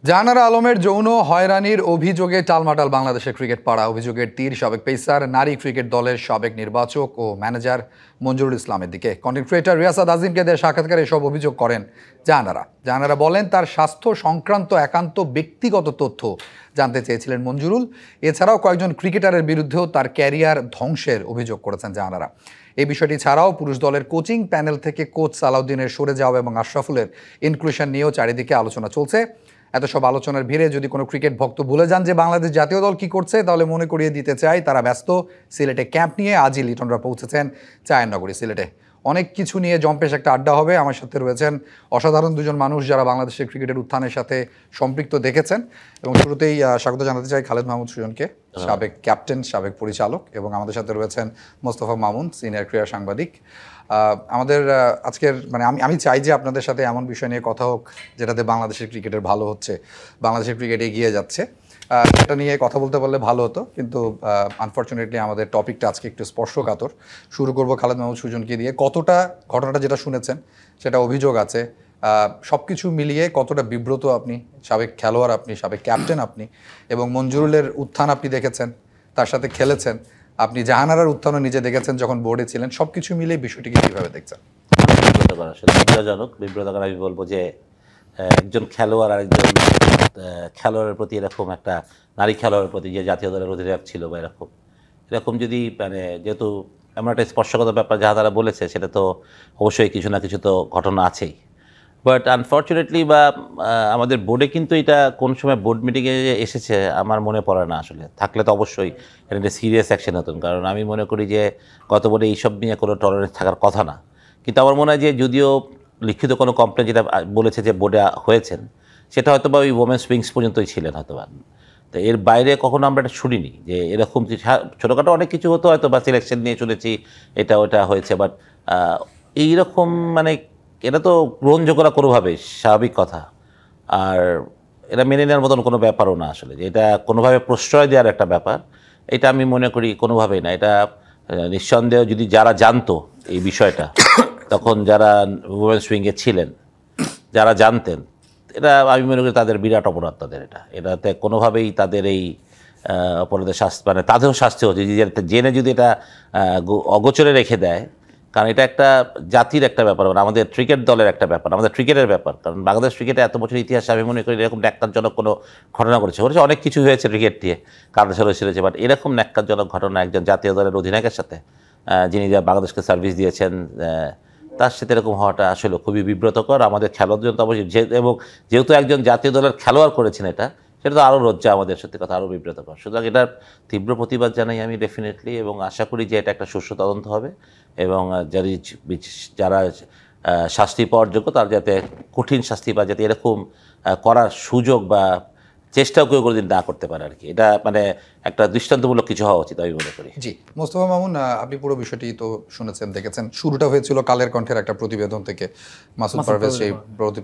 জাহানারা আলমের যৌন হয়রানির অভিযোগে টালমাটাল বাংলাদেশের ক্রিকেট পাড়া। অভিযোগের তীর সাবেক পেসার, নারী ক্রিকেট দলের সাবেক নির্বাচক ও ম্যানেজার মঞ্জুরুল ইসলামের দিকে। কন্টেন্ট ক্রিয়েটর রিয়াসাত আজিমকে দেওয়া সাক্ষাৎকারে এসব অভিযোগ করেন জাহানারা বলেন তার স্বাস্থ্য সংক্রান্ত একান্ত ব্যক্তিগত তথ্য জানতে চেয়েছিলেন মঞ্জুরুল। এছাড়াও কয়েকজন ক্রিকেটারের বিরুদ্ধেও তার ক্যারিয়ার ধ্বংসের অভিযোগ করেছেন জাহানারা। এই বিষয়টি ছাড়াও পুরুষ দলের কোচিং প্যানেল থেকে কোচ সালাউদ্দিনের সরে যাওয়া এবং আশরাফুলের ইনক্লুশন নিয়েও চারিদিকে আলোচনা চলছে। এত সব আলোচনার ভিড়ে যদি কোনো ক্রিকেট ভক্ত ভুলে যান যে বাংলাদেশ জাতীয় দল কি করছে, তাহলে মনে করিয়ে দিতে চাই তারা ব্যস্ত সিলেটে ক্যাম্প নিয়ে। আজই লিটনরা পৌঁছেছেন চায়েরনগরী সিলেটে। অনেক কিছু নিয়ে জম্পেশ একটা আড্ডা হবে। আমার সাথে রয়েছেন অসাধারণ দুজন মানুষ যারা বাংলাদেশের ক্রিকেটের উত্থানের সাথে সম্পৃক্ত দেখেছেন। এবং শুরুতেই স্বাগত জানাতে চাই খালেদ মাহমুদ সুজনকে, সাবেক ক্যাপ্টেন, সাবেক পরিচালক। এবং আমাদের সাথে রয়েছেন মোস্তফা মামুন, সিনিয়র ক্রীড়া সাংবাদিক। আমাদের আজকের আমি চাই যে আপনাদের সাথে এমন বিষয় নিয়ে কথা হোক যেটাতে বাংলাদেশের ক্রিকেটের ভালো হচ্ছে, বাংলাদেশের ক্রিকেট এগিয়ে যাচ্ছে, সেটা নিয়ে কথা বলতে পারলে ভালো হতো। কিন্তু আনফর্চুনেটলি আমাদের টপিকটা আজকে একটু স্পর্শকাতর। শুরু করব খালেদ মাহমুদ সুজনকে দিয়ে। কতটা ঘটনাটা যেটা শুনেছেন সেটা অভিযোগ আছে, সব কিছু মিলিয়ে কতটা বিব্রত আপনি? সাবেক খেলোয়াড় আপনি, সাবেক ক্যাপ্টেন আপনি, এবং মঞ্জুরুলের উত্থান আপনি দেখেছেন, তার সাথে খেলেছেন, আপনি জাহানারার উত্থানও নিজে দেখেছেন যখন বোর্ডে ছিলেন। সব কিছু মিলিয়ে বিষয়টিকে কীভাবে দেখছেন? বিব্রতকর, আসলে বিব্রতজনক। বিব্রতকর আমি বলবো যে একজন খেলোয়াড় আর একজন খেলোয়াড়ের প্রতি এরকম একটা, নারী খেলোয়াড়ের প্রতি যে জাতীয় দলের অধিনায়ক ছিল বা এরকম যদি যেহেতু এমন একটা স্পর্শগত ব্যাপার যাহা তারা বলেছে, সেটা তো অবশ্যই কিছু না কিছু তো ঘটনা আছেই। বাট আনফর্চুনেটলি আমাদের বোর্ডে কিন্তু এটা কোন সময় বোর্ড মিটিংয়ে এসেছে আমার মনে পড়ে না। আসলে থাকলে তো অবশ্যই এটা একটা সিরিয়াস অ্যাকশন হতেন, কারণ আমি মনে করি যে গত বোর্ডে এইসব নিয়ে কোনো টলারেন্স থাকার কথা না। কিন্তু আমার মনে হয় যে যদিও লিখিত কোনো কমপ্লেন যেটা বলেছে যে বোর্ডে হয়েছেন, সেটা হয়তো বা ওই ওমেন্স উইংস পর্যন্তই ছিলেন হয়তো বা। তো এর বাইরে কখনো আমরা এটা শুনিনি যে এরকম ছোটোখাটো অনেক কিছু হতো হয়তো, বা সিলেকশন নিয়ে চলেছি, এটা ওটা হয়েছে। বাট এইরকম এটা তো গ্রহণযোগ্য না কোনোভাবে, স্বাভাবিক কথা। আর এটা মেনে নেওয়ার মতন কোনো ব্যাপারও না আসলে, যে এটা কোনোভাবে প্রশ্রয় দেওয়ার একটা ব্যাপার, এটা আমি মনে করি কোনোভাবেই না। এটা নিঃসন্দেহ যদি যারা জানতো এই বিষয়টা, তখন যারা উইমেন্স উইংয়ে ছিলেন, যারা জানতেন, এটা আমি মনে করি তাদের বিরাট অপরাধ। এটাতে কোনোভাবেই তাদের এই অপরাধের শাস্তি, তাদেরও শাস্তি হচ্ছে জেনে যদি এটা অগোচরে রেখে দেয়। কারণ এটা একটা জাতির একটা ব্যাপার, আমাদের ক্রিকেট দলের একটা ব্যাপার, আমাদের ক্রিকেটের ব্যাপার। কারণ বাংলাদেশ ক্রিকেটে এত বছর ইতিহাসে আমি মনে করি এরকম ন্যাক্কারজনক কোনো ঘটনা ঘটেছে অনেক কিছু হয়েছে ক্রিকেট দিয়ে, কারণ হয়েছে। বাট এরকম ন্যাক্কারজনক ঘটনা একজন জাতীয় দলের অধিনায়কের সাথে, যিনি বাংলাদেশকে সার্ভিস দিয়েছেন, তার সাথে এরকম হওয়াটা আসলে খুবই বিব্রতকর। আমাদের খেলোয়াড়দের জন্য অবশ্যই, এবং যেহেতু একজন জাতীয় দলের খেলোয়াড় করেছেন সেটা তো আরও লজ্জা, আমাদের সত্যি কথা আরও বিব্রতকর। সুতরাং এটার তীব্র প্রতিবাদ জানাই আমি ডেফিনেটলি, এবং আশা করি যে এটা একটা সুষ্ঠু তদন্ত হবে, এবং যারা শাস্তি পাওয়ার যোগ্য তার যাতে কঠিন শাস্তি পায়, যাতে এরকম করার সুযোগ বা চেষ্টাও কেউ কোনোদিন না করতে পারে আর কি। এটা একটা দৃষ্টান্তমূলক কিছু হওয়া উচিত আমি মনে করি। জি, মোস্তফা মামুন, আপনি পুরো বিষয়টি তো শুনেছেন, দেখেছেন। শুরুটা হয়েছিল কালের কণ্ঠের একটা প্রতিবেদন থেকে। মাসুদ পারভেজ সেই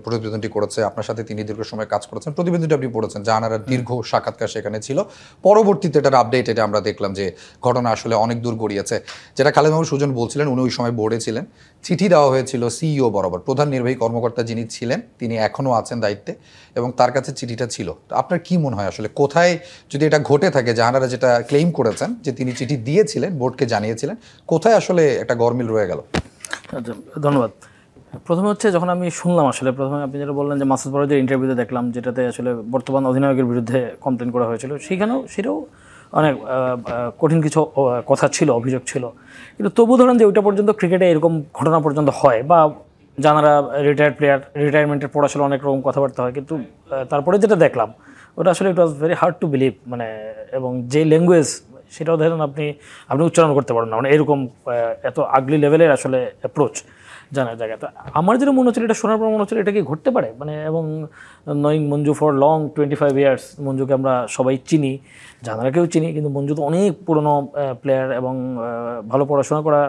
প্রতিবেদনটি করেছে, আপনার সাথে তিনি দীর্ঘ সময় কাজ করেছেন। প্রতিবেদনটি আপনি পড়েছেন, জাহানারার দীর্ঘ সাক্ষাৎকার সেখানে ছিল। পরবর্তীতে এটার আপডেট, এটা আমরা দেখলাম যে ঘটনা আসলে অনেক দূর গড়িয়েছে। যেটা খালেদ মাহমুদ সুজন বলছিলেন, উনি ওই সময় বোর্ডে ছিলেন। চিঠি দেওয়া হয়েছিল সিইও বরাবর, প্রধান নির্বাহী কর্মকর্তা যিনি ছিলেন, তিনি এখনও আছেন দায়িত্বে, এবং তার কাছে চিঠিটা ছিল। তো আপনার কি মনে হয় আসলে কোথায় যদি এটা ঘটে থাকে, জাহানারা যেটা ক্লেইম করেছেন যে তিনি চিঠি দিয়েছিলেন, বোর্ডকে জানিয়েছিলেন, কোথায় আসলে একটা গরমিল রয়ে গেল? ধন্যবাদ। প্রথমে হচ্ছে যখন আমি শুনলাম, আসলে প্রথমে আপনি যেটা বললেন যে মাসুদ পারভেজের ইন্টারভিউতে দেখলাম, যেটাতে আসলে বর্তমান অধিনায়কের বিরুদ্ধে কমপ্লেন করা হয়েছিল, সেটাও অনেক কঠিন কিছু কথা ছিল, অভিযোগ ছিল। কিন্তু তবু ধরেন যে ওইটা পর্যন্ত ক্রিকেটে এরকম ঘটনা পর্যন্ত হয়, বা যারা রিটায়ার্ড প্লেয়ার, রিটায়ারমেন্টের পর আসলে অনেক রকম কথাবার্তা হয়, কিন্তু তারপরে যেটা দেখলাম ওটা আসলে it was very hard to believe. এবং যে ল্যাঙ্গুয়েজ, সেটাও ধরেন আপনি উচ্চারণ করতে পারেন না, এরকম এত আগলি লেভেলের আসলে অ্যাপ্রোচ জানার জায়গায়। তো আমার যেটা মনে হচ্ছিল, এটা শোনার পর মনে হচ্ছিল এটা কি ঘটতে পারে। এবং knowing Manju for long 25 years, মঞ্জুকে আমরা সবাই চিনি, জানারাকেও চিনি, কিন্তু মঞ্জু তো অনেক পুরনো প্লেয়ার এবং ভালো পড়াশোনা করা,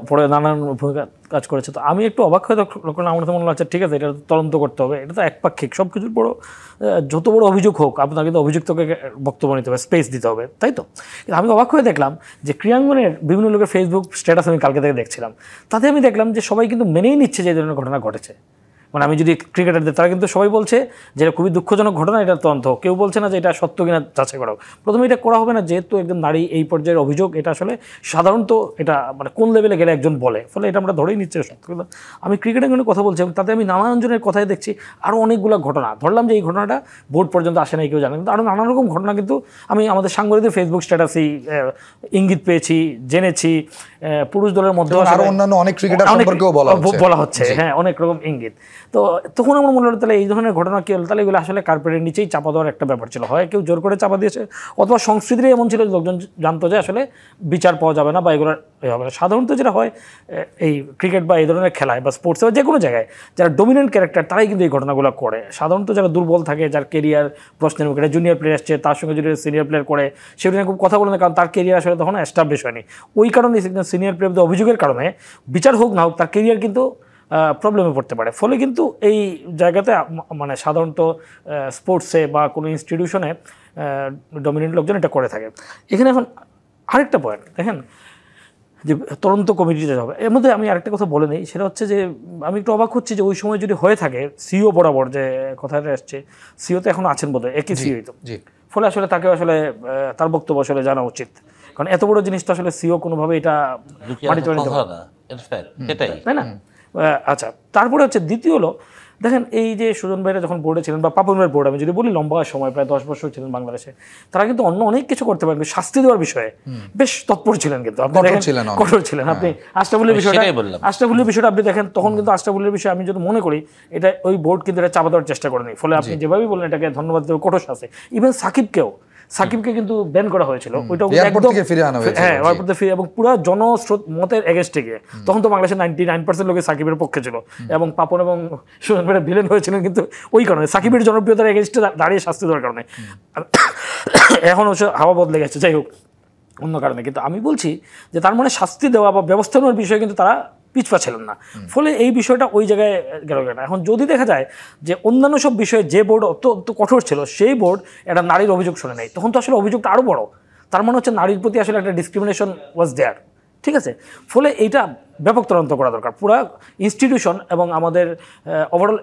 পরে নানান ভূমিকা কাজ করেছে। তো আমি একটু অবাক হয়ে তখন আমার তো মনে হচ্ছে ঠিক আছে, এটা তদন্ত করতে হবে, এটা তো একপাক্ষিক। সব কিছুর বড়, যত বড় অভিযোগ হোক, আপনাকে তো অভিযুক্তকে বক্তব্য নিতে হবে, স্পেস দিতে হবে, তাই তো? কিন্তু আমি অবাক হয়ে দেখলাম যে ক্রীড়াঙ্গনের বিভিন্ন লোকের ফেসবুক স্ট্যাটাস আমি কালকে থেকে দেখছিলাম, তাতে আমি দেখলাম যে সবাই কিন্তু মেনেই নিচ্ছে যে এই ধরনের ঘটনা ঘটেছে। মানে আমি যদি ক্রিকেটারদের, তারা কিন্তু সবাই বলছে যে এটা খুবই দুঃখজনক ঘটনা, এটা তদন্ত, কেউ বলছে না যে এটা সত্য কিনা যাচাই করা। প্রথমে এটা করা হবে না, যেহেতু একজন নারী এই পর্যায়ের অভিযোগ, এটা আসলে সাধারণত এটা মানে কোন লেভেলে গেলে একজন বলে, ফলে এটা আমরা ধরেই নিচ্ছি সত্য। আমি ক্রিকেটের জন্য কথা বলছি এবং তাতে আমি নানান জনের কথাই দেখছি আরও অনেকগুলো ঘটনা, ধরলাম যে এই ঘটনাটা বোর্ড পর্যন্ত আসে নাই কেউ জানে, কিন্তু আরও নানান রকম ঘটনা কিন্তু আমি আমাদের সাংবাদিকদের ফেসবুক স্ট্যাটাসেই ইঙ্গিত পেয়েছি, জেনেছি। পুরুষ দলের মধ্যে আরো অন্যান্য অনেক ক্রিকেটার সম্পর্কেও বলা হচ্ছে, হ্যাঁ, অনেক রকম ইঙ্গিত। তো তখন আমার মনে হলো তাহলে এই ধরনের ঘটনা কি হলো, তাহলে এগুলো আসলে কার্পেটের নিচেই চাপা দেওয়ার একটা ব্যাপার ছিল, হয় কেউ জোর করে চাপা দিয়েছে, অথবা সংস্কৃতিরই এমন ছিল লোকজন জানতো যে আসলে বিচার পাওয়া যাবে না বা এগুলো হবে না। সাধারণত যেটা হয় এই ক্রিকেট বা এই ধরনের খেলায় বা স্পোর্টসে বা যে কোনো জায়গায় যারা ডমিনেন্ট ক্যারেক্টার তারাই কিন্তু এই ঘটনাগুলো করে। সাধারণত যারা দুর্বল থাকে, যার কেরিয়ার প্রশ্নের মুখে, জুনিয়র প্লেয়ার আসছে তার সঙ্গে যদি সিনিয়র প্লেয়ার করে সেটা নিয়ে খুব কথা বলে না, কারণ তার কেরিয়ার আসলে তখন এস্টাবলিশ হয়নি। ওই কারণে সিনিয়র প্লেয়ারদের অভিযোগের কারণে বিচার হোক না হোক তার কেরিয়ার কিন্তু প্রবলেমে পড়তে পারে। ফলে কিন্তু এই জায়গাতে মানে সাধারণত স্পোর্টসে বা কোনো ইনস্টিটিউশনে ডমিনেন্ট লোকজন এটা করে থাকে। এখানে এখন আরেকটা পয়েন্ট দেখেন, যে তদন্ত কমিটিতে যাবে, এর মধ্যে আমি আরেকটা কথা বলে নিই, সেটা হচ্ছে যে আমি একটু অবাক হচ্ছি যে ওই সময় যদি হয়ে থাকে সিও বরাবর যে কথাটা আসছে, সিও তো এখন আছেন বোধহয়, একই সিওই তো, ফলে আসলে তাকে আসলে তার বক্তব্য আসলে জানা উচিত, কারণ এত বড় জিনিসটা আসলে সিও কোনোভাবে এটা তাই না। আচ্ছা, তারপরে হচ্ছে দ্বিতীয় হলো, দেখেন এই যে সুজন ভাইরা যখন বোর্ডে ছিলেন বা পাপন ভাইয়ের বোর্ড, আমি যদি বলি লম্বা সময় প্রায় 10 বছর ছিলেন বাংলাদেশে, তারা কিন্তু অন্য অনেক কিছু করতে পারেন, শাস্তি দেওয়ার বিষয়ে বেশ তৎপর ছিলেন, কিন্তু আপনি কঠোর ছিলেন। আপনি আশরাফুলের বিষয়টা আপনি দেখেন, তখন কিন্তু আশরাফুলের বিষয়ে আমি যদি মনে করি এটা ওই বোর্ড কিন্তু এটা চাপা দেওয়ার চেষ্টা করেনি, ফলে আপনি যেভাবেই বললেন এটাকে ধন্যবাদ দেওয়ার কঠোর শাস্তি। ইভেন সাকিবকে কিন্তু ব্যান করা হয়েছিল, ওইটাও একদম, হ্যাঁ, এয়ারপোর্ট থেকে ফিরে, এবং পুরো জনস্রোত মতের এগেনস্টে গিয়ে। তখন তো বাংলাদেশের 99% লোকে সাকিবের পক্ষে ছিল, এবং পাপন এবং সুজন ভাইরা ভিলেন হয়েছিলেন কিন্তু ওই কারণে, সাকিবের জনপ্রিয়তার এগেনস্টে দাঁড়িয়ে শাস্তি দেওয়ার কারণে। এখন হচ্ছে হাওয়া বদলে গেছে, যাই হোক অন্য কারণে। কিন্তু আমি বলছি যে তার মানে শাস্তি দেওয়া বা ব্যবস্থা নেওয়ার বিষয়ে কিন্তু তারা পিছপা ছিলেন না, ফলে এই বিষয়টা ওই জায়গায় গেল না। এখন যদি দেখা যায় যে অন্যান্য সব বিষয়ে যে বোর্ড অত্যন্ত কঠোর ছিল সেই বোর্ড একটা নারীর অভিযোগ শুনে নেই, তখন তো আসলে অভিযোগটা আরও বড়। তার মানে হচ্ছে নারীর প্রতি আসলে একটা ডিসক্রিমিনেশন ওয়াজ দেয়ার, ঠিক আছে। ফলে এইটা ব্যাপক তদন্ত করা দরকার, পুরো ইনস্টিটিউশন এবং আমাদের ওভারঅল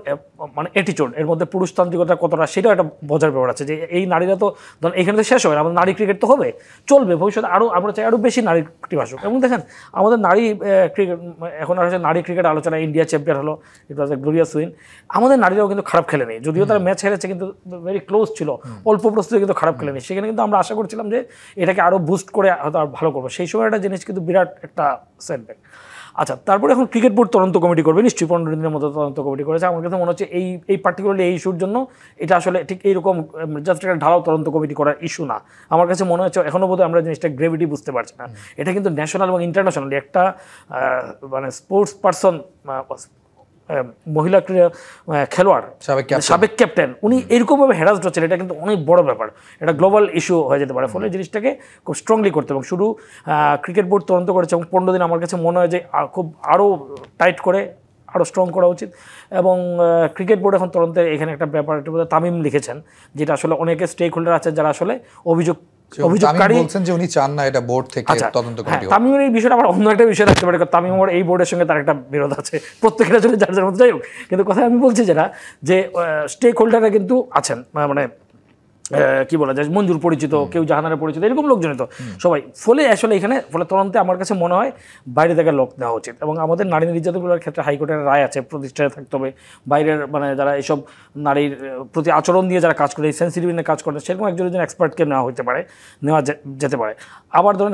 মানে অ্যাটিটিউড, এর মধ্যে পুরুষতান্ত্রিকতা কতটা, সেটাও একটা বোঝার ব্যাপার আছে। যে এই নারীরা তো ধরুন এখানে তো শেষ হয় না, আমাদের নারী ক্রিকেট তো হবে, চলবে ভবিষ্যতে, আরও আমরা চাই আরও বেশি নারী টিম আসুক। এবং দেখেন আমাদের নারী ক্রিকেট, এখন আর হচ্ছে নারী ক্রিকেট আলোচনা, ইন্ডিয়া চ্যাম্পিয়ন হলো, ইট ওয়াজ এ গ্লোরিয়াস উইন। আমাদের নারীরাও কিন্তু খারাপ খেলেনি, যদিও তারা ম্যাচ হেরেছে, কিন্তু ভেরি ক্লোজ ছিল, অল্প প্রস্তুতি কিন্তু খারাপ খেলেনি। সেখানে কিন্তু আমরা আশা করছিলাম যে এটাকে আরও বুস্ট করে হয়তো আর ভালো করবো, সেই সময় একটা জিনিস কিন্তু বিরাট একটা সেটব্যাক। আচ্ছা, তারপরে এখন ক্রিকেট বোর্ড তদন্ত কমিটি করবে, নিশ্চয়ই 15 দিনের মতো তদন্ত কমিটি করেছে। আমার কাছে মনে হচ্ছে এই পার্টিকুলারলি এই ইস্যুর জন্য এটা আসলে ঠিক এইরকম জাস্ট একটা ঢালাও তদন্ত কমিটি করার ইস্যু না। আমার কাছে মনে হচ্ছে এখনও বোধহয় আমরা জিনিসটা গ্রেভিটি বুঝতে পারছি না। এটা কিন্তু ন্যাশনাল এবং ইন্টারন্যাশনালি একটা মানে স্পোর্টস পারসন, মহিলা খেলোয়াড়, সাবেক ক্যাপ্টেন, উনি এরকমভাবে হ্যারাসড হচ্ছেন, এটা কিন্তু অনেক বড় ব্যাপার, এটা গ্লোবাল ইস্যু হয়ে যেতে পারে। ফলে জিনিসটাকে খুব স্ট্রংলি করতে, এবং শুধু ক্রিকেট বোর্ড তদন্ত করেছে এবং 15 দিন আমার কাছে মনে হয় যে খুব আরও টাইট করে আরও স্ট্রং করা উচিত। এবং ক্রিকেট বোর্ড এখন তদন্তের এখানে একটা ব্যাপার তামিম লিখেছেন, যেটা আসলে অনেকে স্টেক হোল্ডার আছেন যারা আসলে অভিযোগকারী বলছেন যে উনি চান না এটা বোর্ড থেকে তদন্ত কমিটি হোক। তামিমের এই বিষয়টা আবার অন্য একটা বিষয় রাখতে পারে, তামিম আমার এই বোর্ডের সঙ্গে তার একটা বিরোধ আছে, প্রত্যেকের আসলে যার যার মধ্যে। যাই হোক, কিন্তু কথা আমি বলছি যেটা, যে স্টেক হোল্ডাররা কিন্তু আছেন, মানে কি বলা যায়, মঞ্জুর পরিচিত, কেউ জাহানারা পরিচিত, এরকম লোকজনই তো সবাই। ফলে আসলে এখানে ফলে তদন্তে আমার কাছে মনে হয় বাইরে থেকে লোক নেওয়া উচিত। এবং আমাদের নারী নির্যাতনগুলোর ক্ষেত্রে হাইকোর্টের রায় আছে, প্রতিষ্ঠায় থাকতে হবে। বাইরের মানে যারা এইসব নারীর প্রতি আচরণ দিয়ে যারা কাজ করে, এই সেন্সিটিভ নিয়ে কাজ করে, সেরকম একজন এক্সপার্টকে নেওয়া হতে পারে, নেওয়া যেতে পারে। আবার ধরেন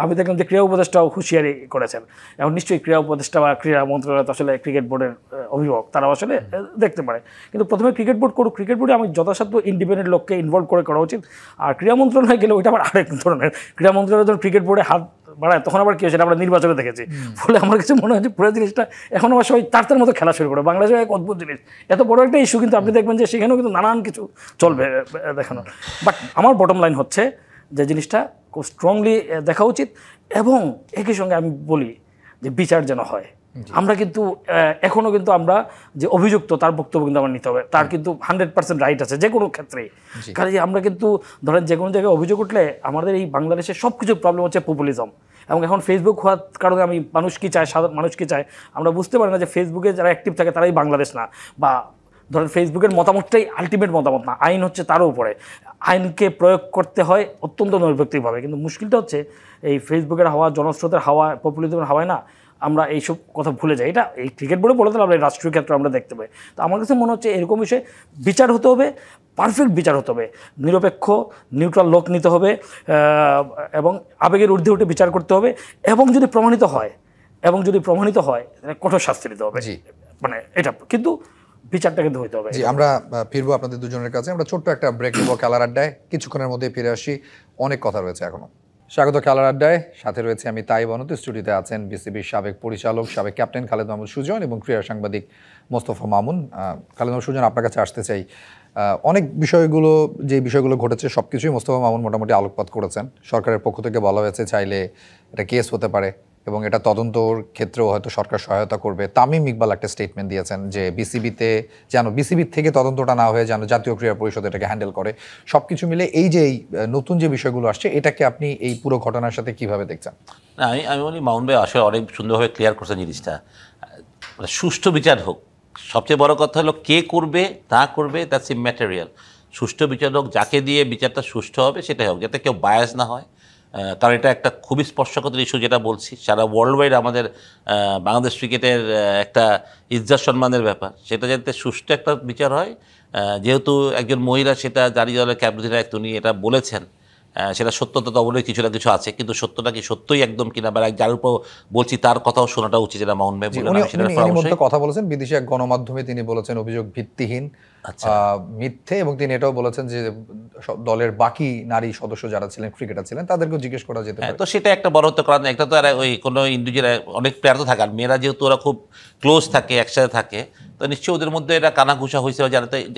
আমি দেখলাম যে ক্রীড়া উপদেষ্টাও হুঁশিয়ারি করেছেন। এখন নিশ্চয়ই ক্রীড়া উপদেষ্টা বা ক্রীড়া মন্ত্রণালয় তো আসলে ক্রিকেট বোর্ডের অভিভাবক, তারাও আসলে দেখতে পারে। কিন্তু প্রথমে ক্রিকেট বোর্ড করুক, ক্রিকেট বোর্ডে আমি যথাসাধ্য ইন্ডিপেন্ডেন্ট লোককে ইনভলভ করা উচিত। আর ক্রীড়া মন্ত্রণালয় গেলে ওইটা আবার আরেক ধরনের, ক্রীড়া মন্ত্রণালয় যখন ক্রিকেট বোর্ডে হাত বাড়ায় তখন আবার কি হয় সেটা আমরা নির্বাচনে দেখেছি। ফলে আমার কাছে মনে হয় যে পুরো জিনিসটা এখন আবার সবাই তার মতো খেলা শুরু করে। বাংলাদেশে এক অদ্ভুত জিনিস, এত বড় একটা ইস্যু, কিন্তু আপনি দেখবেন যে সেখানেও কিন্তু নানান কিছু চলবে দেখানোর। বাট আমার বটম লাইন হচ্ছে যে জিনিসটা খুব স্ট্রংলি দেখা উচিত, এবং একই সঙ্গে আমি বলি যে বিচার যেন হয়। আমরা কিন্তু এখনও কিন্তু আমরা যে অভিযুক্ত তার বক্তব্য কিন্তু আমার নিতে হবে, তার কিন্তু 100% রাইট আছে যে কোনো ক্ষেত্রেই। কারণ আমরা কিন্তু ধরেন যে কোনো জায়গায় অভিযোগ উঠলে আমাদের এই বাংলাদেশের সব কিছু প্রবলেম হচ্ছে পপুলিজম, এবং এখন ফেসবুক হওয়ার কারণে আমি মানুষ কী চায়, সাধারণ মানুষ কী চায় আমরা বুঝতে পারি না যে ফেসবুকে যারা অ্যাক্টিভ থাকে তারাই বাংলাদেশ না, বা ধরেন ফেসবুকের মতামতটাই আলটিমেট মতামত না, আইন হচ্ছে তারও উপরে, আইনকে প্রয়োগ করতে হয় অত্যন্ত নৈর্ব্যক্তিকভাবে। কিন্তু মুশকিলটা হচ্ছে এই ফেসবুকের হাওয়া, জনস্রোতের হাওয়া, পপুলিজমের হাওয়ায় না আমরা এইসব কথা ভুলে যাই। এটা এই ক্রিকেট বোর্ডে বলে দিলাম, এই রাষ্ট্রীয় ক্ষেত্রে আমরা দেখতে পাই। তো আমার কাছে মনে হচ্ছে এরকম বিষয়ে বিচার হতে হবে, পারফেক্ট বিচার হতে হবে, নিরপেক্ষ নিউট্রাল লোক নিতে হবে, এবং আবেগের ঊর্ধ্বে উঠে বিচার করতে হবে, এবং যদি প্রমাণিত হয় কঠোর শাস্তি দিতে হবে। মানে এটা কিন্তু বিচারটা কিন্তু হইতে হবে। জি, আমরা ফিরবো আপনাদের দুজনের কাছে। আমরা ছোট্ট একটা ব্রেক নেবো খেলার আড্ডায়, কিছুক্ষণের মধ্যে ফিরে আসি। অনেক কথা রয়েছে এখনো। স্বাগত খেলার আড্ডায়, সাথে রয়েছে আমি তাই বনত। স্টুডিওতে আছেন বিসিবির সাবেক পরিচালক, সাবেক ক্যাপ্টেন খালেদ মাহমুদ সুজন এবং ক্রীড়া সাংবাদিক মোস্তফা মামুন। খালেদ মাহমুদ সুজন, আপনার কাছে আসতে চাই। অনেক যে বিষয়গুলো ঘটেছে সব কিছুই মোস্তফা মামুন মোটামুটি আলোকপাত করেছেন। সরকারের পক্ষ থেকে বলা হয়েছে চাইলে এটা কেস হতে পারে এবং এটা তদন্তর ক্ষেত্রেও হয়তো সরকার সহায়তা করবে। তামিম ইকবাল একটা স্টেটমেন্ট দিয়েছেন যে বিসিবির থেকে তদন্তটা না হয়ে যেন জাতীয় ক্রীড়া পরিষদ এটাকে হ্যান্ডেল করে। সব কিছু মিলে এই নতুন যে বিষয়গুলো আসছে, এটাকে আপনি এই পুরো ঘটনার সাথে কিভাবে দেখছেন? না, আমি বলি মামুন ভাই আসলে অনেক সুন্দরভাবে ক্লিয়ার করছেন জিনিসটা। সুষ্ঠু বিচার হোক, সবচেয়ে বড় কথা হলো কে করবে তা করবে, দ্যাটস ইম্যাটেরিয়াল। সুষ্ঠু বিচার হোক, যাকে দিয়ে বিচারটা সুষ্ঠু হবে সেটাই হোক, যাতে কেউ বায়াস না হয়। কারণ এটা একটা খুবই স্পর্শকাতর ইস্যু, যেটা বলছি সারা ওয়ার্ল্ড ওয়াইড আমাদের বাংলাদেশ ক্রিকেটের একটা ইজ্জত সম্মানের ব্যাপার, সেটা যাতে সুষ্ঠু একটা বিচার হয়। যেহেতু একজন মহিলা সেটা জারি দলের ক্যাপ্টেন উনি এটা বলেছেন, সেটা সত্যতা তো অবশ্যই কিছু না কিছু আছে, কিন্তু সত্যটা কি সত্যই একদম কিনা বা যার উপর বলছি তার কথাও শোনাটা উচিত, যেটা মোহন ভাই বললেন। কথা বলেছেন বিদেশি এক গণমাধ্যমে, তিনি বলেছেন অভিযোগ ভিত্তিহীন, মিথ্যে, এবং তিনি এটাও বলেছেন যে দলের বাকি নারী সদস্য যারা ছিলেন, ক্রিকেটার ছিলেন, তাদেরকেও জিজ্ঞেস করা যেতে পারে। তো সেটা একটা বড় হতে কারণ একটা তো আর ওই কোনো ইন্ডিভিজুয়াল অনেক প্লেয়ার তো থাকে, আর মেয়েরা যেহেতু ওরা খুব ক্লোজ থাকে, একসাথে থাকে, তো নিশ্চয়ই ওদের মধ্যে এটা কানাঘুষা হয়েছিল।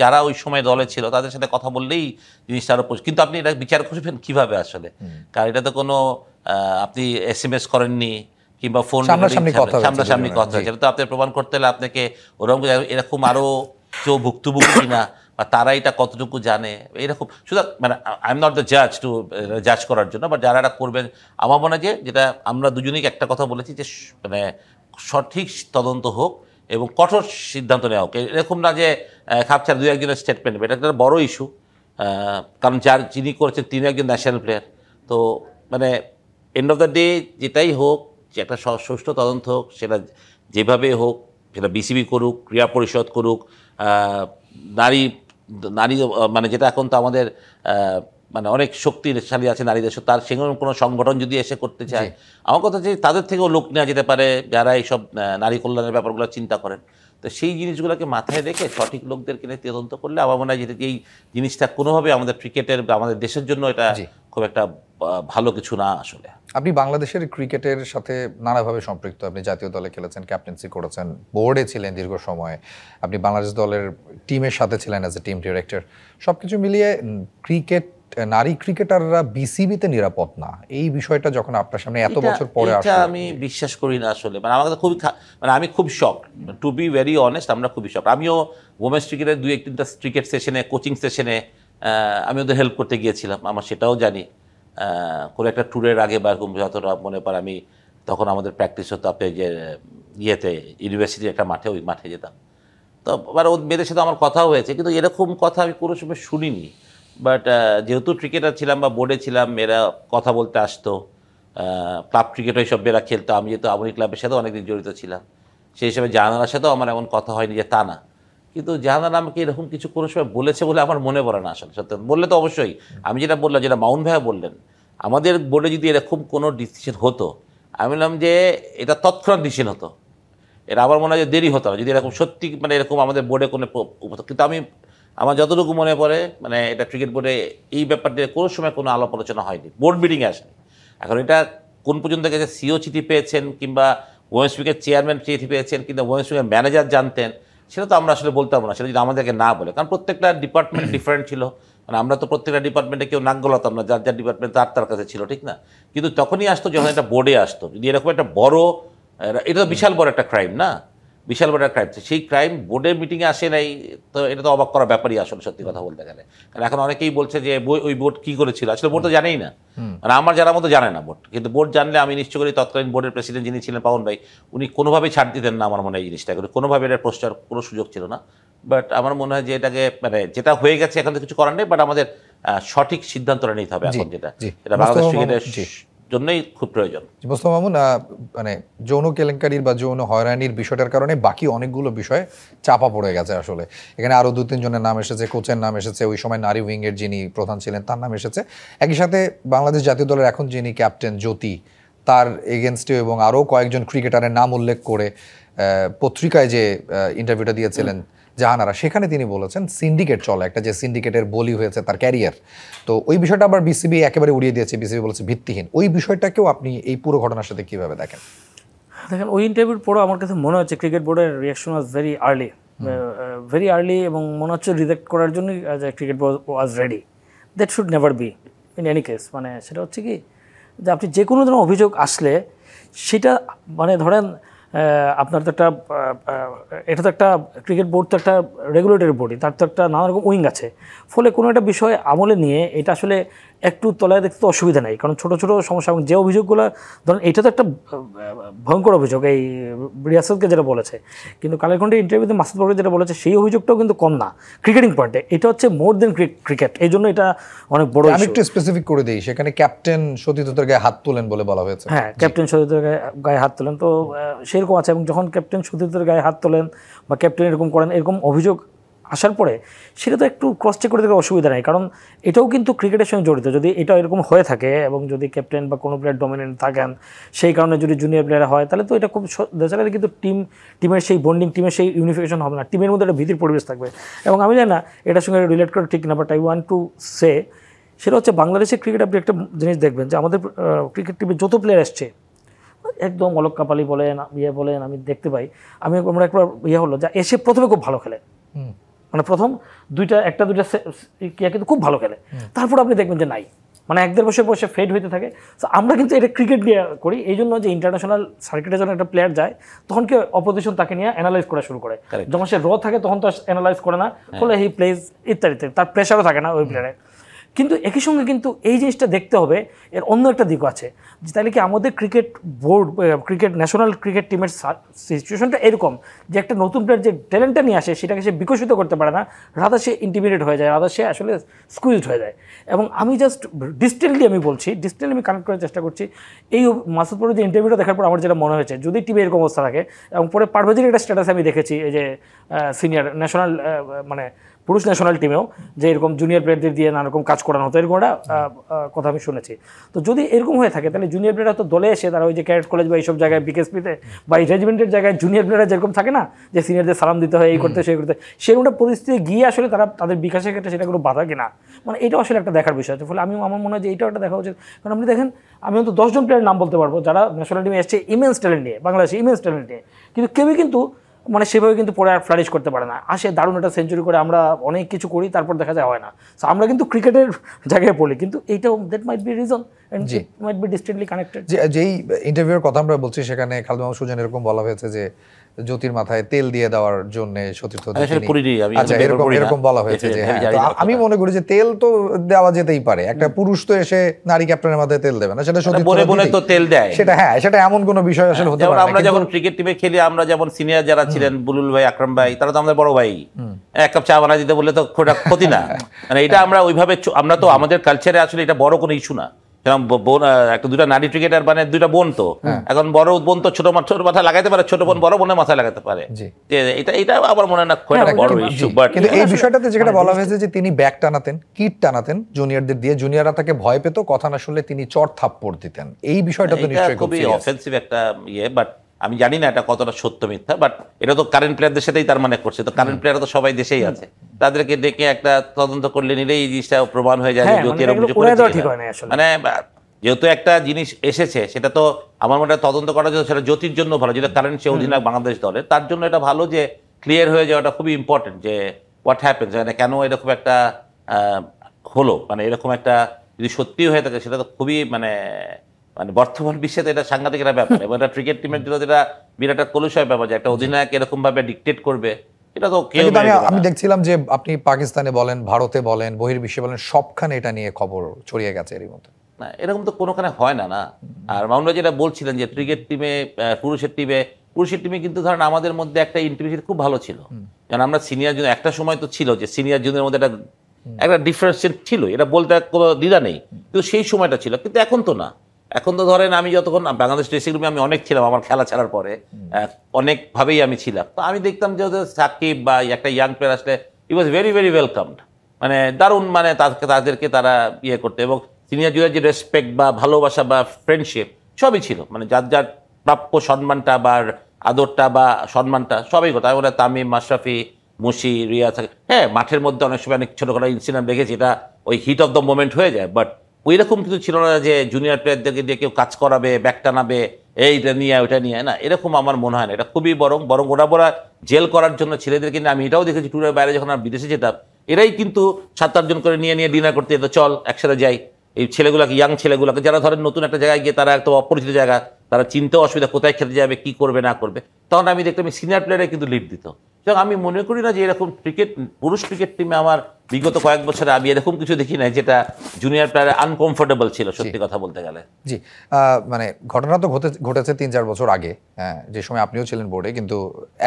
যারা ওই সময় দলে ছিল তাদের সাথে কথা বললেই জিনিসটা আরো, কিন্তু আপনি এটা বিচার করবেন কিভাবে আসলে? কারণ এটা তো কোনো আপনি SMS করেননি কিংবা ফোন সামনাসামনি কথা, সেটা তো আপনি প্রমাণ করতে হলে আপনাকে ওরকম এরকম আরো কেউ ভুক্তভোগী কিনা বা তারা এটা কতটুকু জানে, এরকম শুধু মানে আই এম নট দ্য জাজ টু জাজ করার জন্য, বাট যারা এটা করবেন আমার মনে হয় যেটা আমরা দুজনেই একটা কথা বলেছি যে মানে সঠিক তদন্ত হোক এবং কঠোর সিদ্ধান্ত নেওয়া হোক। এরকম না যে খাপছাড়া দুই একজনের স্টেটমেন্ট নেবে, এটা একটা বড় ইস্যু। কারণ যিনি করেছেন তিনি একজন ন্যাশনাল প্লেয়ার। তো মানে এন্ড অফ দ্য ডে যেটাই হোক, যে একটা সুষ্ঠু তদন্ত হোক, সেটা যেভাবে হোক, সেটা বিসিবি করুক, ক্রীড়া পরিষদ করুক, নারী মানে যেটা এখন তো আমাদের মানে অনেক শক্তিশালী আছে নারীদের, তার সেরকম কোনো সংগঠন যদি এসে করতে চায়, আমার কথা হচ্ছে তাদের থেকেও লোক নেওয়া যেতে পারে যারা এইসব নারী কল্যাণের ব্যাপারগুলো চিন্তা করেন। তো সেই জিনিসগুলোকে মাথায় রেখে সঠিক লোকদেরকে নিয়ে তদন্ত করলে আমার মনে হয় যে এই জিনিসটা কোনোভাবে আমাদের ক্রিকেটের বা আমাদের দেশের জন্য এটা খুব একটা ভালো কিছু না আসলে। আপনি বাংলাদেশের ক্রিকেটের সাথে নানাভাবে সম্পৃক্ত। আপনি জাতীয় দলে খেলেছেন, ক্যাপ্টেন্সি করেছেন, বোর্ডে ছিলেন দীর্ঘ সময়, আপনি বাংলাদেশ দলের টিমের সাথে ছিলেন অ্যাজ এ টিম ডিরেক্টর। সব কিছু মিলিয়ে নারী ক্রিকেটাররা বিসিবিতে নিরাপদ না, এই বিষয়টা যখন আপনার সামনে এত বছর পরে আসে, আমি বিশ্বাস করি না আসলে। মানে আমার খুবই মানে আমি খুব শক, টু বি ভেরি অনেস্ট, আমরা খুবই শক। আমিও ওমেন্স ক্রিকেটের 2-3টা ক্রিকেট সেশনে, কোচিং সেশনে আমি ওদের হেল্প করতে গিয়েছিলাম, আমার সেটাও জানি। কোনো একটা ট্যুরের আগে বা যতটা মনে পড়ে, আমি তখন আমাদের প্র্যাকটিস হতো আপনি যে ইউনিভার্সিটির একটা মাঠে, ওই মাঠে যেতাম। তো আবার ওই মেয়েদের সাথে আমার কথাও হয়েছে, কিন্তু এরকম কথা আমি কোনো সময় শুনিনি। বাট যেহেতু ক্রিকেটার ছিলাম বা বোর্ডে ছিলাম, মেয়েরা কথা বলতে আসতো, ক্লাব ক্রিকেট ওই সব মেয়েরা খেলতো। আমি যেহেতু আমরি ক্লাবের সাথেও অনেকদিন জড়িত ছিলাম, সেই হিসাবে জাহানারার সাথেও আমার এমন কথা হয়নি যে তা না। কিন্তু জাহানারা আমাকে এরকম কিছু কোনো সময় বলেছে বলে আমার মনে পড়ে না আসলে। সত্যি বললে তো অবশ্যই আমি যেটা বললাম, যেটা মাউন ভাইয়া বললেন, আমাদের বোর্ডে যদি এরকম কোনো ডিসিশন হতো, আমি বললাম যে এটা তৎক্ষণাৎ ডিসিশন হতো, এটা আমার মনে হয় যে দেরি হতো না যদি এরকম সত্যি মানে এরকম আমাদের বোর্ডে কোনো। কিন্তু আমার যতটুকু মনে পড়ে, মানে এটা ক্রিকেট বোর্ডে এই ব্যাপারটা কোনো সময় কোনো আলাপ আলোচনা হয়নি, বোর্ড মিটিংয়ে আসেনি। এখন এটা কোন পর্যন্ত গেছে, সিও চিঠি পেয়েছেন কিংবা ওমেন্স উইকের চেয়ারম্যান চিঠি পেয়েছেন কিংবা ওমেন্স উইকের ম্যানেজার জানতেন, সেটা তো আমরা আসলে বলতে পারবো না, সেটা যদি আমাদেরকে না বলে। কারণ প্রত্যেকটা ডিপার্টমেন্ট ডিফারেন্ট ছিল, মানে আমরা তো প্রত্যেকটা ডিপার্টমেন্টে কেউ নাক গলাতাম না, যার যার ডিপার্টমেন্ট তার কাছে ছিল, ঠিক না? কিন্তু তখনই আসতো যখন এটা বোর্ডে আসতো। যদি এরকম একটা বড়, এটা তো বিশাল বড় একটা ক্রাইম না, বিশাল বড় ক্রাইম। সেই ক্রাইম বোর্ডের মিটিংয়ে আসে নাই, তো এটা তো অবাক করার ব্যাপারই আসলে সত্যি কথা বলতে গেলে। কারণ এখন অনেকেই বলছে যে ওই বোর্ড কী করেছিল, আসলে বোর্ড তো জানেই না, মানে আমার জানার মতো জানে না বোর্ড। কিন্তু বোর্ড জানলে আমি নিশ্চয় করি তৎকালীন বোর্ডের প্রেসিডেন্ট যিনি ছিলেন পাবন ভাই, উনি কোনোভাবেই ছাড় দিতেন না আমার মনে হয় এই জিনিসটা, কোনোভাবে এটা প্রশ্নের কোনো সুযোগ ছিল না। বাট আমার মনে হয় যে এটাকে মানে যেটা হয়ে গেছে এখন তো কিছু করার নেই, বাট আমাদের সঠিক সিদ্ধান্তটা নিতে হবে এখন, যেটা এটা বাংলাদেশ ক্রিকেটের জন্যই খুব প্রয়োজন। মোস্তফা মামুন, মানে যৌন কেলেঙ্কারির বা যৌন হয়রানির বিষয়টার কারণে বাকি অনেকগুলো বিষয় চাপা পড়ে গেছে আসলে। এখানে আরও 2-3 জনের নাম এসেছে, কোচের নাম এসেছে, ওই সময় নারী উইংয়ের যিনি প্রধান ছিলেন তার নাম এসেছে, একই সাথে বাংলাদেশ জাতীয় দলের এখন যিনি ক্যাপ্টেন জ্যোতি তার এগেনস্টে এবং আরও কয়েকজন ক্রিকেটারের নাম উল্লেখ করে পত্রিকায় যে ইন্টারভিউটা দিয়েছিলেন জাহানারা, সেখানে তিনি বলেছেন সিন্ডিকেট চলে, একটা যে সিন্ডিকেটের বলি হয়েছে তার ক্যারিয়ার। তো ওই বিষয়টা আবার বিসিবি একেবারে উড়িয়ে দিয়েছে, বিসিবি বলেছে ভিত্তিহীন। ওই বিষয়টাকেও আপনি এই পুরো ঘটনার সাথে কীভাবে দেখেন? দেখেন, ওই ইন্টারভিউর পরও আমার কাছে মনে হচ্ছে ক্রিকেট বোর্ডের রিয়াকশন ওয়াজ ভেরি আর্লি এবং মনে হচ্ছে রিজেক্ট করার জন্যই cricket board was ready. That should never be in any case. মানে সেটা হচ্ছে কি যে আপনি যে কোনো ধরনের অভিযোগ আসলে সেটা মানে ধরেন আপনার তো একটা এটা তো একটা ক্রিকেট বোর্ড তো একটা রেগুলেটরি বডি, তার তো একটা নানা রকম উইং আছে। ফলে কোনো একটা বিষয় আমলে নিয়ে এটা আসলে একটু তলায় দেখতে তো অসুবিধা নেই, কারণ ছোটো ছোটো সমস্যা এবং যে অভিযোগগুলো ধরেন এটা তো একটা ভয়ঙ্কর অভিযোগ এই রিয়াসতকে যেটা বলেছে, কিন্তু কালেকন্ডের ইন্টারভিউতে মাসুদ পারভেজ যেটা বলেছে সেই অভিযোগটাও কিন্তু কম না ক্রিকেটিং পয়েন্টে। এটা হচ্ছে মোর দেন ক্রিকেট, এই জন্য এটা অনেক বড়। আমি একটু স্পেসিফিক করে দিই, সেখানে ক্যাপ্টেন সতীর্থের গায়ে হাত তোলেন বলে বলা হয়েছে। হ্যাঁ, ক্যাপ্টেন সতীর্থের গায়ে হাত তোলেন, তো সেরকম আছে। এবং যখন ক্যাপ্টেন সতীর্থের গায়ে হাত তোলেন বা ক্যাপ্টেন এরকম করেন, এরকম অভিযোগ আসার পরে সেটা তো একটু ক্রস চেক করে দেখে অসুবিধা নেই, কারণ এটাও কিন্তু ক্রিকেটের সঙ্গে জড়িত। যদি এটা এরকম হয়ে থাকে এবং যদি ক্যাপ্টেন বা কোনো প্লেয়ার ডমিনেন্ট থাকেন, সেই কারণে যদি জুনিয়র প্লেয়ার হয়, তাহলে তো এটা খুব দেশালে কিন্তু টিমের সেই বন্ডিং, টিমের সেই ইউনিফিকেশন হবে না, টিমের মধ্যে একটা ভীতির পরিবেশ থাকবে। এবং আমি জানি না এটার সঙ্গে রিলেট করে ঠিক না, but I want to say সেটা হচ্ছে বাংলাদেশের ক্রিকেট আপনি একটা জিনিস দেখবেন যে আমাদের ক্রিকেট টিমে যত প্লেয়ার আসছে একদম অলক কাপালি বলেন, বলেন, আমি দেখতে পাই আমরা একবার হলো যা এসে প্রথমে খুব ভালো খেলে, মানে প্রথম একটা দুইটা কিন্তু খুব ভালো খেলে, তারপর আপনি দেখবেন যে নাই, মানে 1-1.5 বছর বসে ফেড হইতে থাকে। তো আমরা কিন্তু এটা ক্রিকেট নিয়ে করি, এই জন্য যে ইন্টারন্যাশনাল সার্কিটে যখন একটা প্লেয়ার যায় তখন কি অপোজিশন তাকে নিয়ে অ্যানালাইজ করা শুরু করে। যখন সে থাকে তখন তো অ্যানালাইজ করে না, ফলে হি প্লেজ ইত্যাদি, তার প্রেশারও থাকে না ওই প্লেয়ারের। কিন্তু একই সঙ্গে কিন্তু এই জিনিসটা দেখতে হবে এর অন্য একটা দিকও আছে, যে তাহলে কি আমাদের cricket board, cricket national cricket টিমের সিচুয়েশনটা এরকম যে একটা নতুন প্লেয়ার যে ট্যালেন্টটা নিয়ে আসে সেটাকে সে বিকশিত করতে পারে না, রাদা সে ইন্টিমিডিয়েট হয়ে যায়, রাদা সে আসলে স্কুইজড হয়ে যায়। এবং আমি জাস্ট ডিস্টেন্টলি আমি কানেক্ট করার চেষ্টা করছি। এই মাসুদ পারভেজের যে ইন্টারভিউটা দেখার পর আমার যেটা মনে হয়েছে, যদি টিমে এরকম অবস্থা থাকে, এবং পরে পারভেজের একটা স্ট্যাটাস আমি দেখেছি এই যে সিনিয়র ন্যাশনাল মানে পুরুষ ন্যাশনাল টিমেও যে এরকম জুনিয়র প্লেয়ারদের দিয়ে নানা রকম কাজ করানো হতো, এরকম একটা কথা আমি শুনেছি। তো যদি এরকম হয়ে থাকে তাহলে জুনিয়র প্লেয়াররা তো দলে এসে তারা ওই যে ক্যাডেট কলেজ বা এইসব জায়গায় বিকেএসপিতে বা এই রেজিমেন্টের জায়গায় জুনিয়র প্লেয়াররা যেরকম থাকে না যে সিনিয়রদের সালাম দিতে হয়, এই করতে সেই করতে, সেরকমটা পরিস্থিতি গিয়ে আসলে তারা তাদের বিকাশের ক্ষেত্রে সেটা কোনো বাধা কিনা, মানে এটাও আসলে একটা দেখার বিষয় আছে। ফলে আমার মনে হয় যে এটাও একটা দেখা উচিত। কারণ আপনি দেখেন, আমি অন্তত 10 জন প্লেয়ারের নাম বলতে পারবো যারা ন্যাশনাল টিমে এসছে ইমেন্স ট্যালেন্ট নিয়ে, বাংলাদেশে ইমেন্স ট্যালেন্ট নিয়ে, কিন্তু কেউই কিন্তু মানে সেভাবে কিন্তু পরে আর ফ্লারিশ করতে পারে না। আসে দারুণ একটা সেঞ্চুরি করে, আমরা অনেক কিছু করি, তারপর দেখা যায় হয় না। সো আমরা কিন্তু ক্রিকেটের জায়গায় পড়ি, কিন্তু এইটাও that might be reason and it might be distantly connected. যেই ইন্টারভিউর কথা আমরা বলছি সেখানে খালেদ মাহমুদ সুজন এরকম বলা হয়েছে যে জ্যোতির মাথায় তেল দিয়ে দেওয়ার জন্য সতীর্থ, আচ্ছা এরকম বলা হয়েছে যে আমি মনে করি যে তেল তো দেওয়া যেতেই পারে, একটা পুরুষ তো এসে নারী ক্যাপ্টেনের মাথায় তেল দেবে না, সেটা বনে তো তেল দেয়, সেটা হ্যাঁ সেটা এমন কোনো বিষয় আসলে হতে পারে। আমরা যখন ক্রিকেট টিমে খেলি, আমরা যেমন সিনিয়র যারা ছিলেন বুলুল ভাই, আকরাম ভাই, তারা তো আমাদের বড় ভাই, এক কাপ চা বানাই দিতে বললে তো ক্ষতি না, মানে এটা আমরা ওইভাবে আমরা তো আমাদের কালচারে আসলে এটা বড় কোনো ইস্যু না। একটা দুটা নারী ক্রিকেটার মানে দুইটা বোন, তো এখন বড় বোন তো ছোট মাথায় লাগাইতে পারে, ছোট বোন বড় বোনের মাথায় লাগাতে পারে, এটা আমার মনে হয় না বড় ইস্যু। কিন্তু এই বিষয়টাতে যেটা বলা হয়েছে যে তিনি ব্যাগ টানাতেন, কিট টানাতেন জুনিয়রদের দিয়ে, জুনিয়ররা তাকে ভয় পেত, কথা না শুনলে তিনি চড় থাপ্পড় দিতেন। এই বিষয়টা তো নিশ্চয়ই খুবই অফেন্সিভ একটা বাট আমি জানি না এটা কতটা সত্য মিথ্যা, বাট এটা তো কারেন্ট প্লেয়ারদের সাথেই তার মানে করছে, তো কারেন্ট প্লেয়ার তো সবাই দেশেই আছে, তাদেরকে ডেকে একটা তদন্ত করলে নিলেই এই জিনিসটা প্রমাণ হয়ে যায়। মানে যেহেতু একটা জিনিস এসেছে সেটা তো আমার মনে হয় তদন্ত করা যায়, সেটা জ্যোতির জন্য ভালো, যেটা কারেন্ট সে অধিনায়ক বাংলাদেশ দলের, তার জন্য এটা ভালো যে ক্লিয়ার হয়ে যাওয়াটা খুবই ইম্পর্টেন্ট, যে হোয়াট হ্যাপেন্স, মানে কেন এরকম একটা হলো, মানে এরকম একটা যদি সত্যি হয়ে থাকে সেটা তো খুবই মানে মানে বর্তমান বিশ্বে তো এটা সাংঘাতিক একটা ব্যাপার, এবং এটা ক্রিকেট টিমের জন্য যেটা বিরাট একটা কলুষয় ব্যাপার, যে একটা অধিনায়ক এরকম ভাবে ডিকটেট করবে, এটা তো কেউ কিন্তু মেনে নেবে আমি না। দেখছিলাম যে আপনি পাকিস্তানে বলেন, ভারতে বলেন, বহির্বিশ্বে বলেন, সবখানে এটা নিয়ে খবর ছড়িয়ে গেছে এরই মধ্যে। না, এরকম তো কোনোখানে হয় না। না, আর মামুনরা যেটা বলছিলেন যে ক্রিকেট টিমে, পুরুষের টিমে কিন্তু ধরেন আমাদের মধ্যে একটা ইন্টিমেসিটি খুব ভালো ছিল, কারণ আমরা সিনিয়র জুনিয়র, একটা সময় তো ছিল যে সিনিয়র জুনিয়রের মধ্যে একটা ডিফারেন্সিয়েট ছিল, এটা বলতে কোনো দ্বিধা নেই, কিন্তু সেই সময়টা ছিল। কিন্তু এখন তো না, এখন তো ধরেন আমি যতক্ষণ বাংলাদেশ ড্রেসিং রুমে আমি অনেক ছিলাম, আমার খেলা ছাড়ার পরে অনেকভাবেই আমি ছিলাম, তো আমি দেখতাম যে ওদের সাকিব বা একটা ইয়াং প্লেয়ার আসলে ই ওয়াজ ভেরি ভেরি ওয়েলকামড, মানে দারুণ, মানে তাদেরকে তারা ইয়ে করতে, এবং সিনিয়র জুনিয়র যে রেসপেক্ট বা ভালোবাসা বা ফ্রেন্ডশিপ সবই ছিল, মানে যার যার প্রাপ্য সম্মানটা বা আদরটা বা সম্মানটা সবই কথা। আমি বলে তামিম, মাশরাফি, মুশি, রিয়া থাকে, হ্যাঁ মাঠের মধ্যে অনেক সময় অনেক ছোটোখাটো ইনসিডেন্ট দেখেছি, এটা ওই হিট অফ দ্য মোমেন্ট হয়ে যায়, বাট ওই রকম কিছু ছিল না যে জুনিয়র প্লেয়ারদেরকে দিয়ে কেউ কাজ করাবে, ব্যাক টানাবে, এইটা নিয়ে ওইটা নিয়ে, না এরকম আমার মনে হয় না। এটা খুবই বরং ওরা জেল করার জন্য ছেলেদেরকে নিয়ে, আমি এটাও দেখেছি ট্যুরের বাইরে যখন আমরা বিদেশে যেতাম, এরাই কিন্তু 7-8 জন করে নিয়ে ডিনার করতে যেত, চল একসাথে যাই। এই ছেলেগুলোকে, ইয়াং ছেলেগুলোকে, যারা ধরেন নতুন একটা জায়গায় গিয়ে তারা একটা অপরিচিত জায়গা, তারা চিনতেও অসুবিধা, কোথায় খেলতে যাবে, কি করবে না করবে, তখন আমি দেখতাম সিনিয়র প্লেয়ারে কিন্তু লিড দিত। সুতরাং আমি মনে করি না যে এরকম পুরুষ ক্রিকেট টিমে আমার বিগত কয়েক বছরে আমি এরকম কিছু দেখি নাই যেটা জুনিয়র প্লেয়ারে আনকমফোর্টেবল ছিল, সত্যি কথা বলতে গেলে। জি, মানে ঘটনা তো ঘটেছে 3-4 বছর আগে, হ্যাঁ, যে সময় আপনিও ছিলেন বোর্ডে, কিন্তু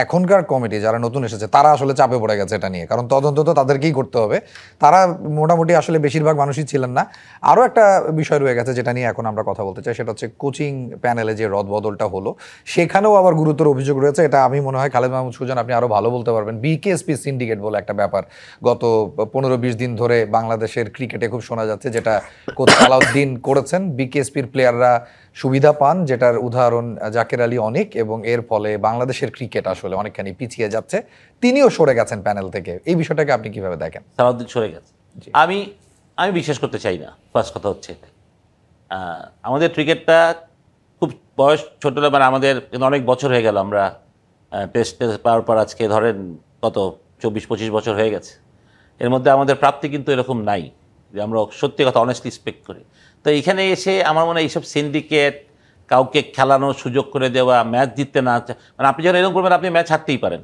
এখনকার কমিটি যারা নতুন এসেছে তারা আসলে চাপে পড়ে গেছে এটা নিয়ে, কারণ তদন্ত তো তাদেরকেই করতে হবে। তারা মোটামুটি আসলে বেশিরভাগ মানুষই ছিলেন না। আরও একটা বিষয় রয়ে গেছে যেটা নিয়ে এখন আমরা কথা বলতে চাই, সেটা হচ্ছে কোচিং প্যানেলে যে রদবদলটা হলো, সেখানেও আবার গুরুতর অভিযোগ রয়েছে। এটা আমি মনে হয় খালেদ মাহমুদ সুজন আপনি আরও ভালো বলতে পারবেন। বিকেএসপি সিন্ডিকেট বলে একটা ব্যাপার গত 15-20 দিন ধরে বাংলাদেশের ক্রিকেটে খুব শোনা যাচ্ছে, যেটা কোচ সালাউদ্দিন করেছেন। বিকেএসপির প্লেয়াররা সুবিধা পান, যেটার উদাহরণ জাকের আলী অনেক, এবং এর ফলে বাংলাদেশের ক্রিকেট আসলে অনেকখানি পিছিয়ে যাচ্ছে। তিনিও সরে গেছেন প্যানেল থেকে। এই বিষয়টাকে আপনি কিভাবে দেখেন? সালাউদ্দিন সরে গেছে, আমি বিশ্বাস করতে চাই না। ফার্স্ট কথা হচ্ছে আমাদের ক্রিকেটটা খুব বয়স ছোটরা, মানে আমাদের অনেক বছর হয়ে গেল, আমরা টেস্ট পাওয়ার পর আজকে ধরেন কত 24-25 বছর হয়ে গেছে। এর মধ্যে আমাদের প্রাপ্তি কিন্তু এরকম নাই যে আমরা সত্যি কথা অনেস্টলি এক্সপেক্ট করি। তো এখানে এসে আমার মনে হয় এইসব সিন্ডিকেট, কাউকে খেলানোর সুযোগ করে দেওয়া, ম্যাচ জিততে না, মানে আপনি যখন এরকম করবেন আপনি ম্যাচ হারতেই পারেন।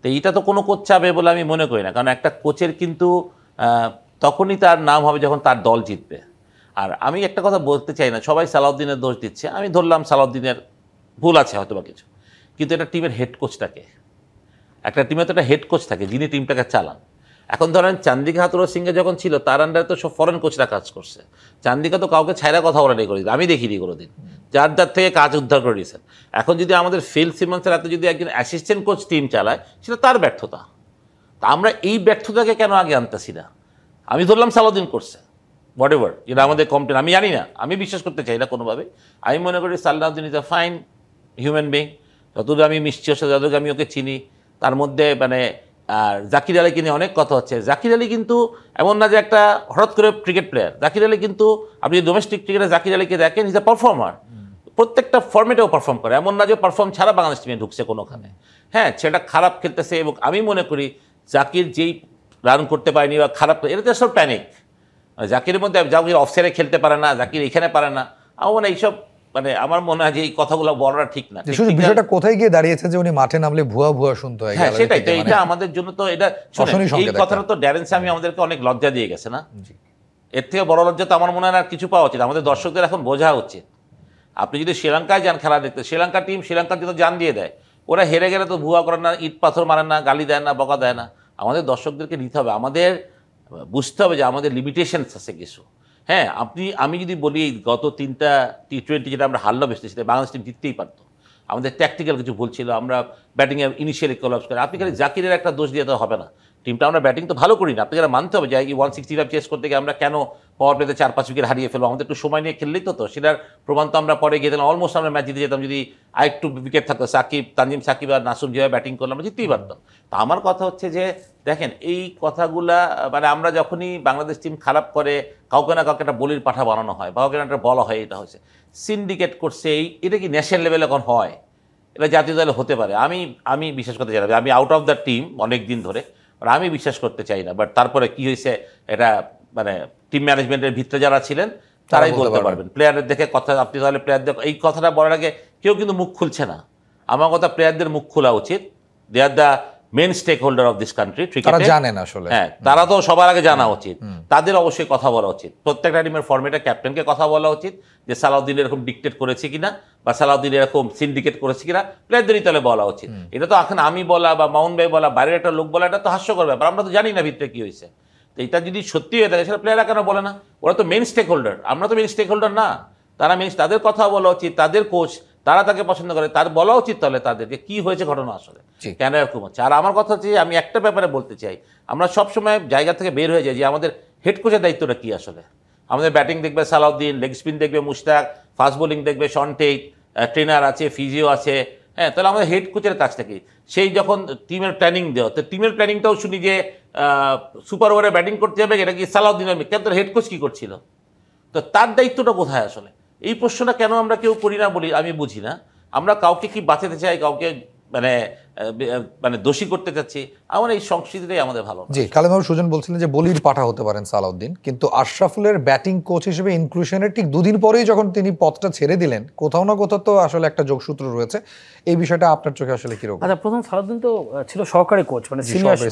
তো এইটা তো কোনো কোচ চাবে বলে আমি মনে করি না, কারণ একটা কোচের কিন্তু তখনই তার নাম হবে যখন তার দল জিতবে। আর আমি একটা কথা বলতে চাই না, সবাই সালাউদ্দিনের দোষ দিচ্ছে, আমি ধরলাম সালাউদ্দিনের ভুল আছে হয়তো বা কিছু, কিন্তু এটা টিমের হেড কোচটাকে, একটা টিমে তো একটা হেড কোচ থাকে যিনি টিমটাকে চালান। এখন ধরেন চান্দিকা হাতুড়া সিংহে যখন ছিল তার আন্ডারে তো সব ফরেন কোচরা কাজ করছে, চান্দিকা তো কাউকে ছাইরা কথা বলাটাই করে দিত, আমি দেখিনি কোনোদিন, যার থেকে কাজ উদ্ধার করে দিয়েছেন। এখন যদি আমাদের ফিল সিমন্সের হাতে যদি একজন অ্যাসিস্ট্যান্ট কোচ টিম চালায়, সেটা তার ব্যর্থতা। তা আমরা এই ব্যর্থতাকে কেন আগে আনতেছি না? আমি ধরলাম সালাউদ্দিন করছে, হোয়াট এভার, যেটা আমাদের কমপ্লেন, আমি জানি না, আমি বিশ্বাস করতে চাই না কোনোভাবে। আমি মনে করি Salauddin is a fine human being, যতদূর আমি মিষ্টি সাথে যতটুকু আমি ওকে চিনি। তার মধ্যে মানে আর জাকির আলীকে নিয়ে অনেক কথা হচ্ছে। জাকির আলী কিন্তু এমন না যে একটা হঠাৎ করে ক্রিকেট প্লেয়ার, জাকির আলী কিন্তু আপনি ডোমেস্টিক ক্রিকেটে জাকির আলীকে দেখেন, ইজ আ পারফর্মার, প্রত্যেকটা ফর্মেটেও পারফর্ম করে, এমন না যে পারফর্ম ছাড়া বাংলাদেশ টিমে ঢুকছে কোনোখানে। হ্যাঁ, সেটা খারাপ খেলতেছে, এবং আমি মনে করি জাকির যেই রান করতে পারেনি বা খারাপ, এটা তো সব প্যানিক। জাকিরের মধ্যে জাকির অফসাইডে খেলতে পারে না, জাকির এখানে পারে না, আমার মনে হয় এইসব, মানে আমার মনে হয় যে এই কথাগুলো বলাটা ঠিক না। শুধু বিষয়টা কোথায় গিয়ে দাঁড়িয়েছে যে উনি মাঠে নামলে ভুয়া শুনতে হয়। হ্যাঁ, সেটাই তো, এটা আমাদের জন্য তো এটা এই কথাটা তো ড্যারেন স্যামি আমাদেরকে অনেক লজ্জা দিয়ে গেছে না? এর থেকে বড় লজ্জা তো আমার মনে হয় আর কিছু পাওয়া উচিত। আমাদের দর্শকদের এখন বোঝা উচিত, আপনি যদি শ্রীলঙ্কায় যান খেলা দেখতে, শ্রীলঙ্কা টিম শ্রীলঙ্কার জন্য জান দিয়ে দেয়, ওরা হেরে গেলে তো ভুয়া করে না, ইট পাথর মারে না, গালি দেয় না, বকা দেয় না। আমাদের দর্শকদেরকে নিতে হবে, আমাদের বুঝতে হবে যে আমাদের লিমিটেশনস আছে কিছু। হ্যাঁ, আমি যদি বলি গত 3টা টি20 যেটা আমরা হারলো বেশি, সেটা বাংলাদেশ টিম জিততেই পারতো। আমাদের ট্যাকটিক্যাল কিছু ভুল ছিল, আমরা ব্যাটিংয়ে ইনিশিয়ালি কোলাপস করে। আপনি খালি জাকিরের একটা দোষ দিয়ে তো হবে না, টিমটা আমরা ব্যাটিং তো ভালো করি না, আপনাকে মানতে হবে যে এই 165 চেস করতে গিয়ে আমরা কেন পাওয়ার প্লেতে 4-5 উইকেট হারিয়ে ফেলবো। আমাদের একটু সময় নিয়ে খেললেই তো সেটার প্রমাণ তো আমরা পরে গিয়ে দিলাম, অলমোস্ট আমরা ম্যাচ জিতে যেতাম যদি আরেকটু উইকেট থাকতো। তানজিম সাকিব আর নাসুম যেভাবে ব্যাটিং করলে আমরা জিততেই পারতাম। তো আমার কথা হচ্ছে যে দেখেন, এই কথাগুলা মানে আমরা যখনই বাংলাদেশ টিম খারাপ করে কাউকে না কাউকে একটা বলির পাঠা বানানো হয়, বা কাউকে একটা বলা হয় এটা হচ্ছে সিন্ডিকেট করছে, এটা কি ন্যাশনাল লেভেলে এখন হয়? এটা জাতীয় দলে হতে পারে, আমি বিশ্বাস করতে চাই না। আমি আউট অফ দ্য টিম অনেক দিন ধরে, আর আমি বিশ্বাস করতে চাই না। বাট তারপরে কি হয়েছে, এটা মানে টিম ম্যানেজমেন্টের ভিতরে যারা ছিলেন তারাই বলতে পারবেন। প্লেয়ারের দেখে কথা, আপনি তাহলে প্লেয়ারদের এই কথাটা বলার আগে কেউ কিন্তু মুখ খুলছে না। আমার কথা, প্লেয়ারদের মুখ খোলা উচিত। They are the main stakeholder of this country, তারা জানেন আসলে। হ্যাঁ, তারা তো সবার আগে জানা উচিত, তাদের অবশ্যই কথা বলা উচিত। প্রত্যেকটা টিমের ফর্মেটে ক্যাপ্টেনকে কথা বলা উচিত যে সালাউদ্দিন এরকম ডিকটেট করেছে কিনা, বা সালাউদ্দিন এরকম সিন্ডিকেট করেছে কিনা, প্লেয়ারদেরই তাহলে বলা উচিত। এটা তো এখন আমি বলা বা মাউন ভাই বলা, বাইরের একটা লোক বলা, এটা তো হাস্যকর ব্যাপার। আমরা তো জানি না ভিতরে কি হয়েছে। তো এটা যদি সত্যি হয়ে থাকে সেটা প্লেয়াররা কেন বলে না? ওরা তো মেন স্টেক হোল্ডার, আমরা তো মেন স্টেক হোল্ডার না। তারা মেন, তাদের কথা বলা উচিত, তাদের কোচ, তারা তাকে পছন্দ করে, তার বলা উচিত তাহলে তাদেরকে কি হয়েছে ঘটনা আসলে, কেন এরকম হচ্ছে। আর আমার কথা হচ্ছে, আমি একটা ব্যাপারে বলতে চাই, আমরা সবসময় জায়গা থেকে বের হয়ে যাই যে আমাদের হেড কোচের দায়িত্বটা কি আসলে। আমাদের ব্যাটিং দেখবে সালাউদ্দিন, লেগ স্পিন দেখবে মুশতাক, ফাস্ট বোলিং দেখবে শন টেইট, ট্রেনার আছে, ফিজিও আছে। হ্যাঁ, তাহলে আমাদের হেড কোচের কাজটা কি? সেই যখন টিমের প্ল্যানিং দেওয়া, তো টিমের প্ল্যানিংটাও শুনি যে সুপার ওভারে ব্যাটিং করতে যাবে, এটা কি সালাউদ্দিন, কেন তোর হেড কোচ কী করছিল? তো তার দায়িত্বটা কোথায় আসলে? এই প্রশ্নটা কেন আমরা কেউ করি না বলি আমি বুঝি না। আমরা কাউকে কি বাঁচাতে চাই, কাউকে মানে মানে দোষী করতে চাচ্ছি। আমার এই সংস্কৃতিটাই আমাদের ভালো। জি, কালেম সুজন বলছিলেন যে বলির পাঠা হতে পারেন সালাউদ্দিন, কিন্তু আশরাফুলের ব্যাটিং কোচ হিসেবে ইনক্লুশনের ঠিক দুদিন পরেই যখন তিনি পদটা ছেড়ে দিলেন, কোথাও না কোথাও তো আসলে একটা যোগসূত্র রয়েছে। এই বিষয়টা আপনার চোখে আসলে কিরকম? আচ্ছা, প্রথম সালাউদ্দিন তো ছিল সহকারী কোচ, মানে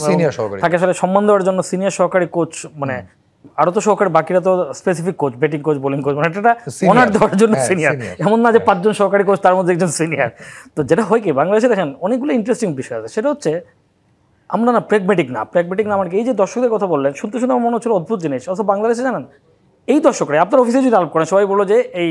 সিনিয়র সহকারী, তাকে আসলে সম্মান দেওয়ার জন্য সিনিয়র সহকারী কোচ, মানে আরো তো সহকারী, বাকিরা তো specific coach, batting coach, bowling coach, মানে এটা অনার দেওয়ার জন্য সিনিয়র। এমন না যে 5 জন সহকারী কোচ তার মধ্যে একজন সিনিয়র। তো যেটা হয় কি, বাংলাদেশে দেখেন অনেকগুলো ইন্টারেস্টিং বিষয় আছে। সেটা হচ্ছে আমরা না প্র্যাগমেটিক না মানে এই যে দর্শকদের কথা বললেন, শুনতে শুনতে আমার মনে হচ্ছিল অদ্ভুত জিনিস। অথচ বাংলাদেশে জানেন, এই দর্শকরা আপনার অফিসে যদি আলাপ করেন, সবাই বললো যে এই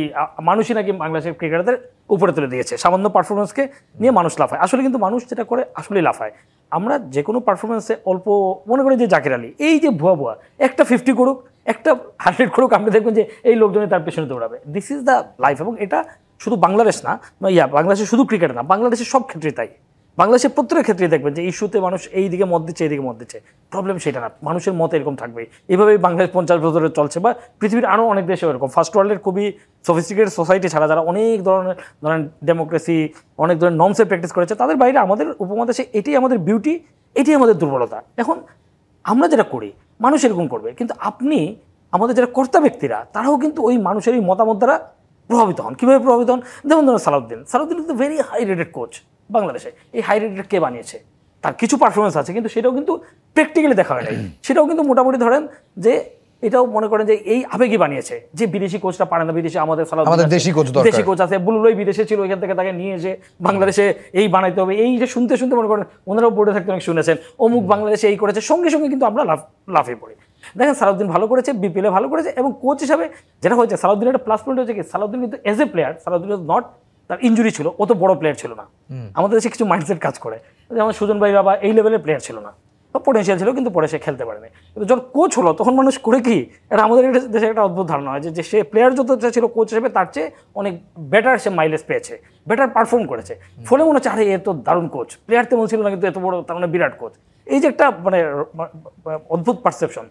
মানুষই নাকি বাংলাদেশের ক্রিকেটারদের উপরে তুলে দিয়েছে, সামান্য পারফরমেন্সকে নিয়ে মানুষ লাফায়। আসলে কিন্তু মানুষ যেটা করে আসলেই লাফায়। আমরা যে কোনো পারফরমেন্সে অল্প মনে করি যে জাকির আলী এই যে ভুয়া একটা 50 করুক, একটা 100 করুক, আপনি দেখবেন যে এই লোকজনই তার পেছনে দৌড়াবে। This is the life. এবং এটা শুধু বাংলাদেশ না, বাংলাদেশে শুধু ক্রিকেট না, বাংলাদেশের সব ক্ষেত্রে তাই। বাংলাদেশের প্রত্যেকের ক্ষেত্রে দেখবেন যে ইস্যুতে মানুষ এই দিকে মত দিচ্ছে, এইদিকে মত দিচ্ছে। প্রবলেম সেটা না, মানুষের মত এরকম থাকবে। এইভাবেই বাংলাদেশ 50 বছরে চলছে, বা পৃথিবীর আরও অনেক দেশে এরকম। ফার্স্ট ওয়ার্ল্ডের খুবই সফিস্টিকেটেড সোসাইটি ছাড়া যারা অনেক ধরনের ধরেন ডেমোক্রেসি, অনেক ধরনের নর্মসে প্র্যাকটিস করেছে, তাদের বাইরে আমাদের উপমহাদেশে এটাই আমাদের বিউটি, এটাই আমাদের দুর্বলতা। এখন আমরা যেটা করি মানুষ এরকম করবে, কিন্তু আপনি আমাদের যারা কর্তা ব্যক্তিরা তারাও কিন্তু ওই মানুষের এই মতামত দ্বারা প্রভাবিত হন। কীভাবে প্রভাবিত হন? যেমন ধরুন সালাউদ্দিন কিন্তু ভেরি হাই রেটেড কোচ বাংলাদেশে। এই হাই রেটেড কে বানিয়েছে? তার কিছু পারফরমেন্স আছে, কিন্তু সেটাও কিন্তু প্র্যাকটিক্যালি দেখা হয় নাই। সেটাও কিন্তু মোটামুটি ধরেন যে এটাও মনে করেন যে এই আবেগই বানিয়েছে, যে বিদেশি কোচটা পারে না, বিদেশে আমাদের দেশি কোচ আছে, বুলুলই বিদেশে ছিল, ওইখান থেকে তাকে নিয়ে এসে বাংলাদেশে এই বানাইতে হবে। এই যে শুনতে শুনতে মনে করেন ওনারাও বোর্ডে থাকতে অনেক শুনেছেন, অমুক বাংলাদেশে এই করেছে, সঙ্গে সঙ্গে কিন্তু আমরা লাফিয়ে পড়ি। দেখেন সালাউদ্দিন ভালো করেছে, বিপিএলে ভালো করেছে, এবং কোচ হিসাবে যেটা হয়েছে সালাউদ্দিনের একটা প্লাস পয়েন্ট হচ্ছে কি, সালাউদ্দিন কিন্তু as a player, Salauddin not, তার ইনজুরি ছিল, অত বড় প্লেয়ার ছিল না। আমাদের দেশে কিছু মাইন্ডসেট কাজ করে, যেমন সুজন ভাইরা বা এই লেভেলের প্লেয়ার ছিল না, বা পোটেন্সিয়াল ছিল কিন্তু পরে সে খেলতে পারেনি। কিন্তু যখন কোচ হলো তখন মানুষ করে কি, এটা আমাদের দেশে একটা অদ্ভুত ধারণা হয় যে সে প্লেয়ার যত ছিল কোচ হিসেবে তার চেয়ে অনেক বেটার সে মাইলেজ পেয়েছে, বেটার পারফর্ম করেছে, ফলে মনে হচ্ছে আরে এ তো দারুণ কোচ, প্লেয়ার তেমন ছিল না কিন্তু এত বড়, তার মানে বিরাট কোচ। এই যে একটা মানে অদ্ভুত পারসেপশন।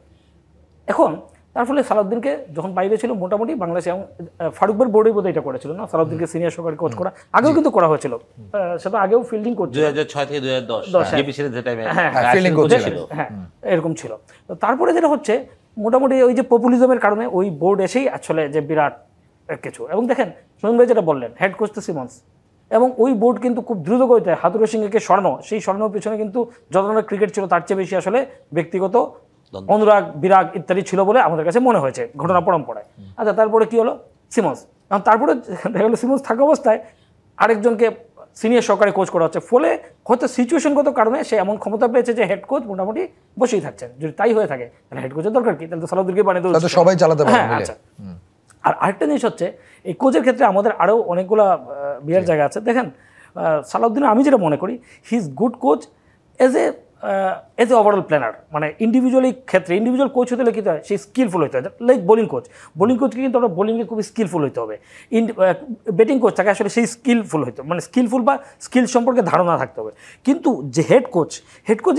এখন তার ফলে সালাউদ্দিনকে যখন বাইরে ছিল মোটামুটি বাংলাদেশে, এবং ফারুকবার বোর্ডে বোধহয় এটা করেছিল না, সালাউদ্দিনকে সিনিয়র সহকারী কোচ করা, আগেও কিন্তু করা হয়েছিল, সেটা আগেও ফিল্ডিং কোচ 2006 থেকে 2010 হ্যাঁ এরকম ছিল। তো তারপরে যেটা হচ্ছে মোটামুটি ওই যে পপুলিজমের কারণে ওই বোর্ড এসেই আসলে যে বিরাট কিছু। এবং দেখেন সোহেন ভাই যেটা বললেন, হেড কোচ তো সিমন্স, এবং ওই বোর্ড কিন্তু খুব দ্রুত গতিতে হাতুরু সিংকে সরানো, সেই সরানোর পিছনে কিন্তু যত ধরনের ক্রিকেট ছিল তার চেয়ে বেশি আসলে ব্যক্তিগত অনুরাগ, বিরাগ ইত্যাদি ছিল বলে আমাদের কাছে মনে হয়েছে ঘটনা পরম্পরায়। আচ্ছা, তারপরে কি হলো? সিমন্স। তারপরে দেখা গেলো সিমন্স থাকা অবস্থায় আরেকজনকে সিনিয়র সহকারী কোচ করা হচ্ছে, ফলে হয়তো সিচুয়েশনগত কারণে সে এমন ক্ষমতা পেয়েছে যে হেড কোচ মোটামুটি বসেই থাকছেন। যদি তাই হয়ে থাকে তাহলে হেড কোচের দরকার কি? তাহলে তো সালাউদ্দিনকে বানিয়ে দেওয়া, সবাই চালাতে পারে। আচ্ছা, আর আরেকটা জিনিস হচ্ছে এই কোচের ক্ষেত্রে আমাদের আরও অনেকগুলো বিয়ের জায়গা আছে। দেখেন সালাউদ্দিন আমি যেটা মনে করি, he is good coach as a overall planner, মানে ইন্ডিভিজুয়ালি ক্ষেত্রে ইন্ডিভিজুয়াল কোচ হতে হলে কী হয়, সে স্কিলফুল হতে হয়। লাইক বোলিং কোচকে কিন্তু আমরা বোলিংয়ে খুবই স্কিলফুল হতে হবে। ব্যাটিং কোচ তাকে আসলে সেই স্কিলফুল হতে হবে, মানে স্কিলফুল বা স্কিল সম্পর্কে ধারণা থাকতে হবে। কিন্তু যে হেড কোচ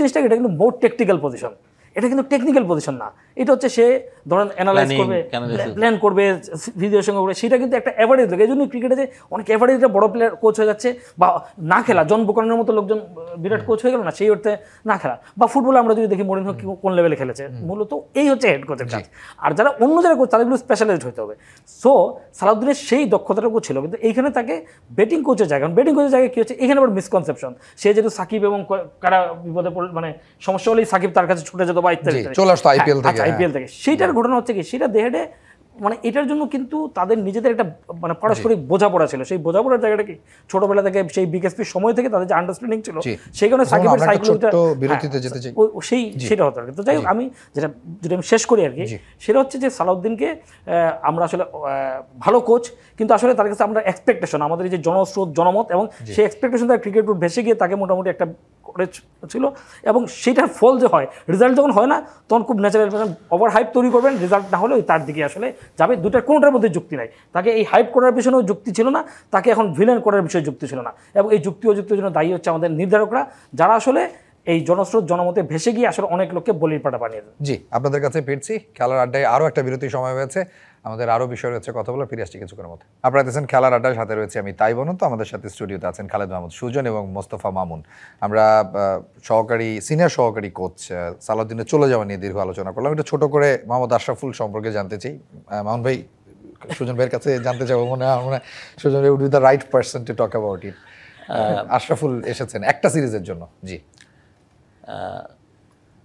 জিনিসটাকে, এটা কিন্তু মোর টেকনিক্যাল পজিশন। এটা কিন্তু টেকনিক্যাল পজিশন না, এটা হচ্ছে সে ধরেন অ্যানালাইজ করবে, প্ল্যান করবে, ভিডিওর সঙ্গে করবে, সেটা কিন্তু একটা অ্যাভারেজ লোক। এই জন্য ক্রিকেটে যে অনেক অ্যাভারেজটা বড় প্লেয়ার কোচ হয়ে যাচ্ছে, বা না খেলা জন বুকানের মতো লোকজন বিরাট কোচ হয়ে গেল না, সেই অর্থে না খেলা। বা ফুটবলে আমরা যদি দেখি মরিনহো কোন লেভেলে খেলেছে, মূলত এই হচ্ছে হেড কোচের কাজ। আর যারা অন্য জায়গায় কোচ তাদেরগুলো স্পেশালাইজড হতে হবে। সো সালাউদ্দিনের সেই দক্ষতাটুকু ছিল, কিন্তু এইখানে তাকে ব্যাটিং কোচের জায়গা, ব্যাটিং কোচের জায়গায় কী হচ্ছে, এখানে আবার মিসকনসেপশন। সে যেহেতু সাকিব এবং কারা বিপদে মানে সমস্যা হলেই সাকিব তার কাছে ছুটে যেত বা ইত্যাদি চলে আসতো আইপিএল থেকে, সেইটার ঘটনা হচ্ছে কি, সেটা দেহেডে মানে এটার জন্য কিন্তু তাদের নিজেদের একটা মানে পারস্পরিক বোঝাপড়া ছিল। সেই বোঝাপড়ার জায়গাটা কি ছোটবেলা থেকে সেই বিকেএসপির সময় থেকে তাদের যে আন্ডারস্ট্যান্ডিং ছিল, সেই কারণে সাকিবের সাইকোলজিটা সেই সেটা হতো। তো যাই হোক, আমি যেটা আমি শেষ করি আর কি, সেটা হচ্ছে যে সালাউদ্দিনকে আমরা আসলে ভালো কোচ, কিন্তু আসলে তার কাছে আমরা এক্সপেকটেশন, আমাদের এই যে জনস্রোত জনমত এবং সেই এক্সপেকটেশন তার ক্রিকেট বোর্ড ভেসে গিয়ে তাকে মোটামুটি একটা ছিল, এবং সেটার ফল যে হয়, রেজাল্ট যখন হয় না তখন খুব ন্যাচারাল ওভার হাইপ তৈরি করবেন, রেজাল্ট না হলে তার দিকে আসলে যাবে। দুটার কোনোটার মধ্যে যুক্তি নাই। তাকে এই হাইপ করার পিছনেও যুক্তি ছিল না, তাকে এখন ভিলেন করার বিষয়ে যুক্তি ছিল না, এবং এই যুক্তি অযুক্তির জন্য দায়ী হচ্ছে আমাদের নির্ধারকরা, যারা আসলে এই জনস্রোত জনমতে ভেসে গিয়ে আসলে অনেক লোককে বলির পাটা বানিয়ে দেন। জি, আপনাদের কাছে ফিরছি। খেলার আড্ডায় আরও একটা বিরতি সময় হয়েছে, আমাদের আরও বিষয় রয়েছে কথা বলে, ফিরে আসছি কিছুক্ষণের মধ্যে। আপনারা দেখছেন খেলার আড্ডার সাথে রয়েছে আমি তাই বনুন, তো আমাদের সাথে স্টুডিওতে আছেন খালেদ মাহমুদ সুজন এবং মোস্তফা মামুন। আমরা সিনিয়র সহকারী কোচ সালাউদ্দিনের চলে যাওয়া নিয়ে দীর্ঘ আলোচনা করলাম। একটু ছোট করে মোহাম্মদ আশরাফুল সম্পর্কে জানতে চাই। মামুন ভাই, সুজন ভাইয়ের কাছে জানতে চাবো, মনে হয় সুজন ভাই would be the right person to talk about it. Ashraful এসেছেন একটা সিরিজের জন্য। জি,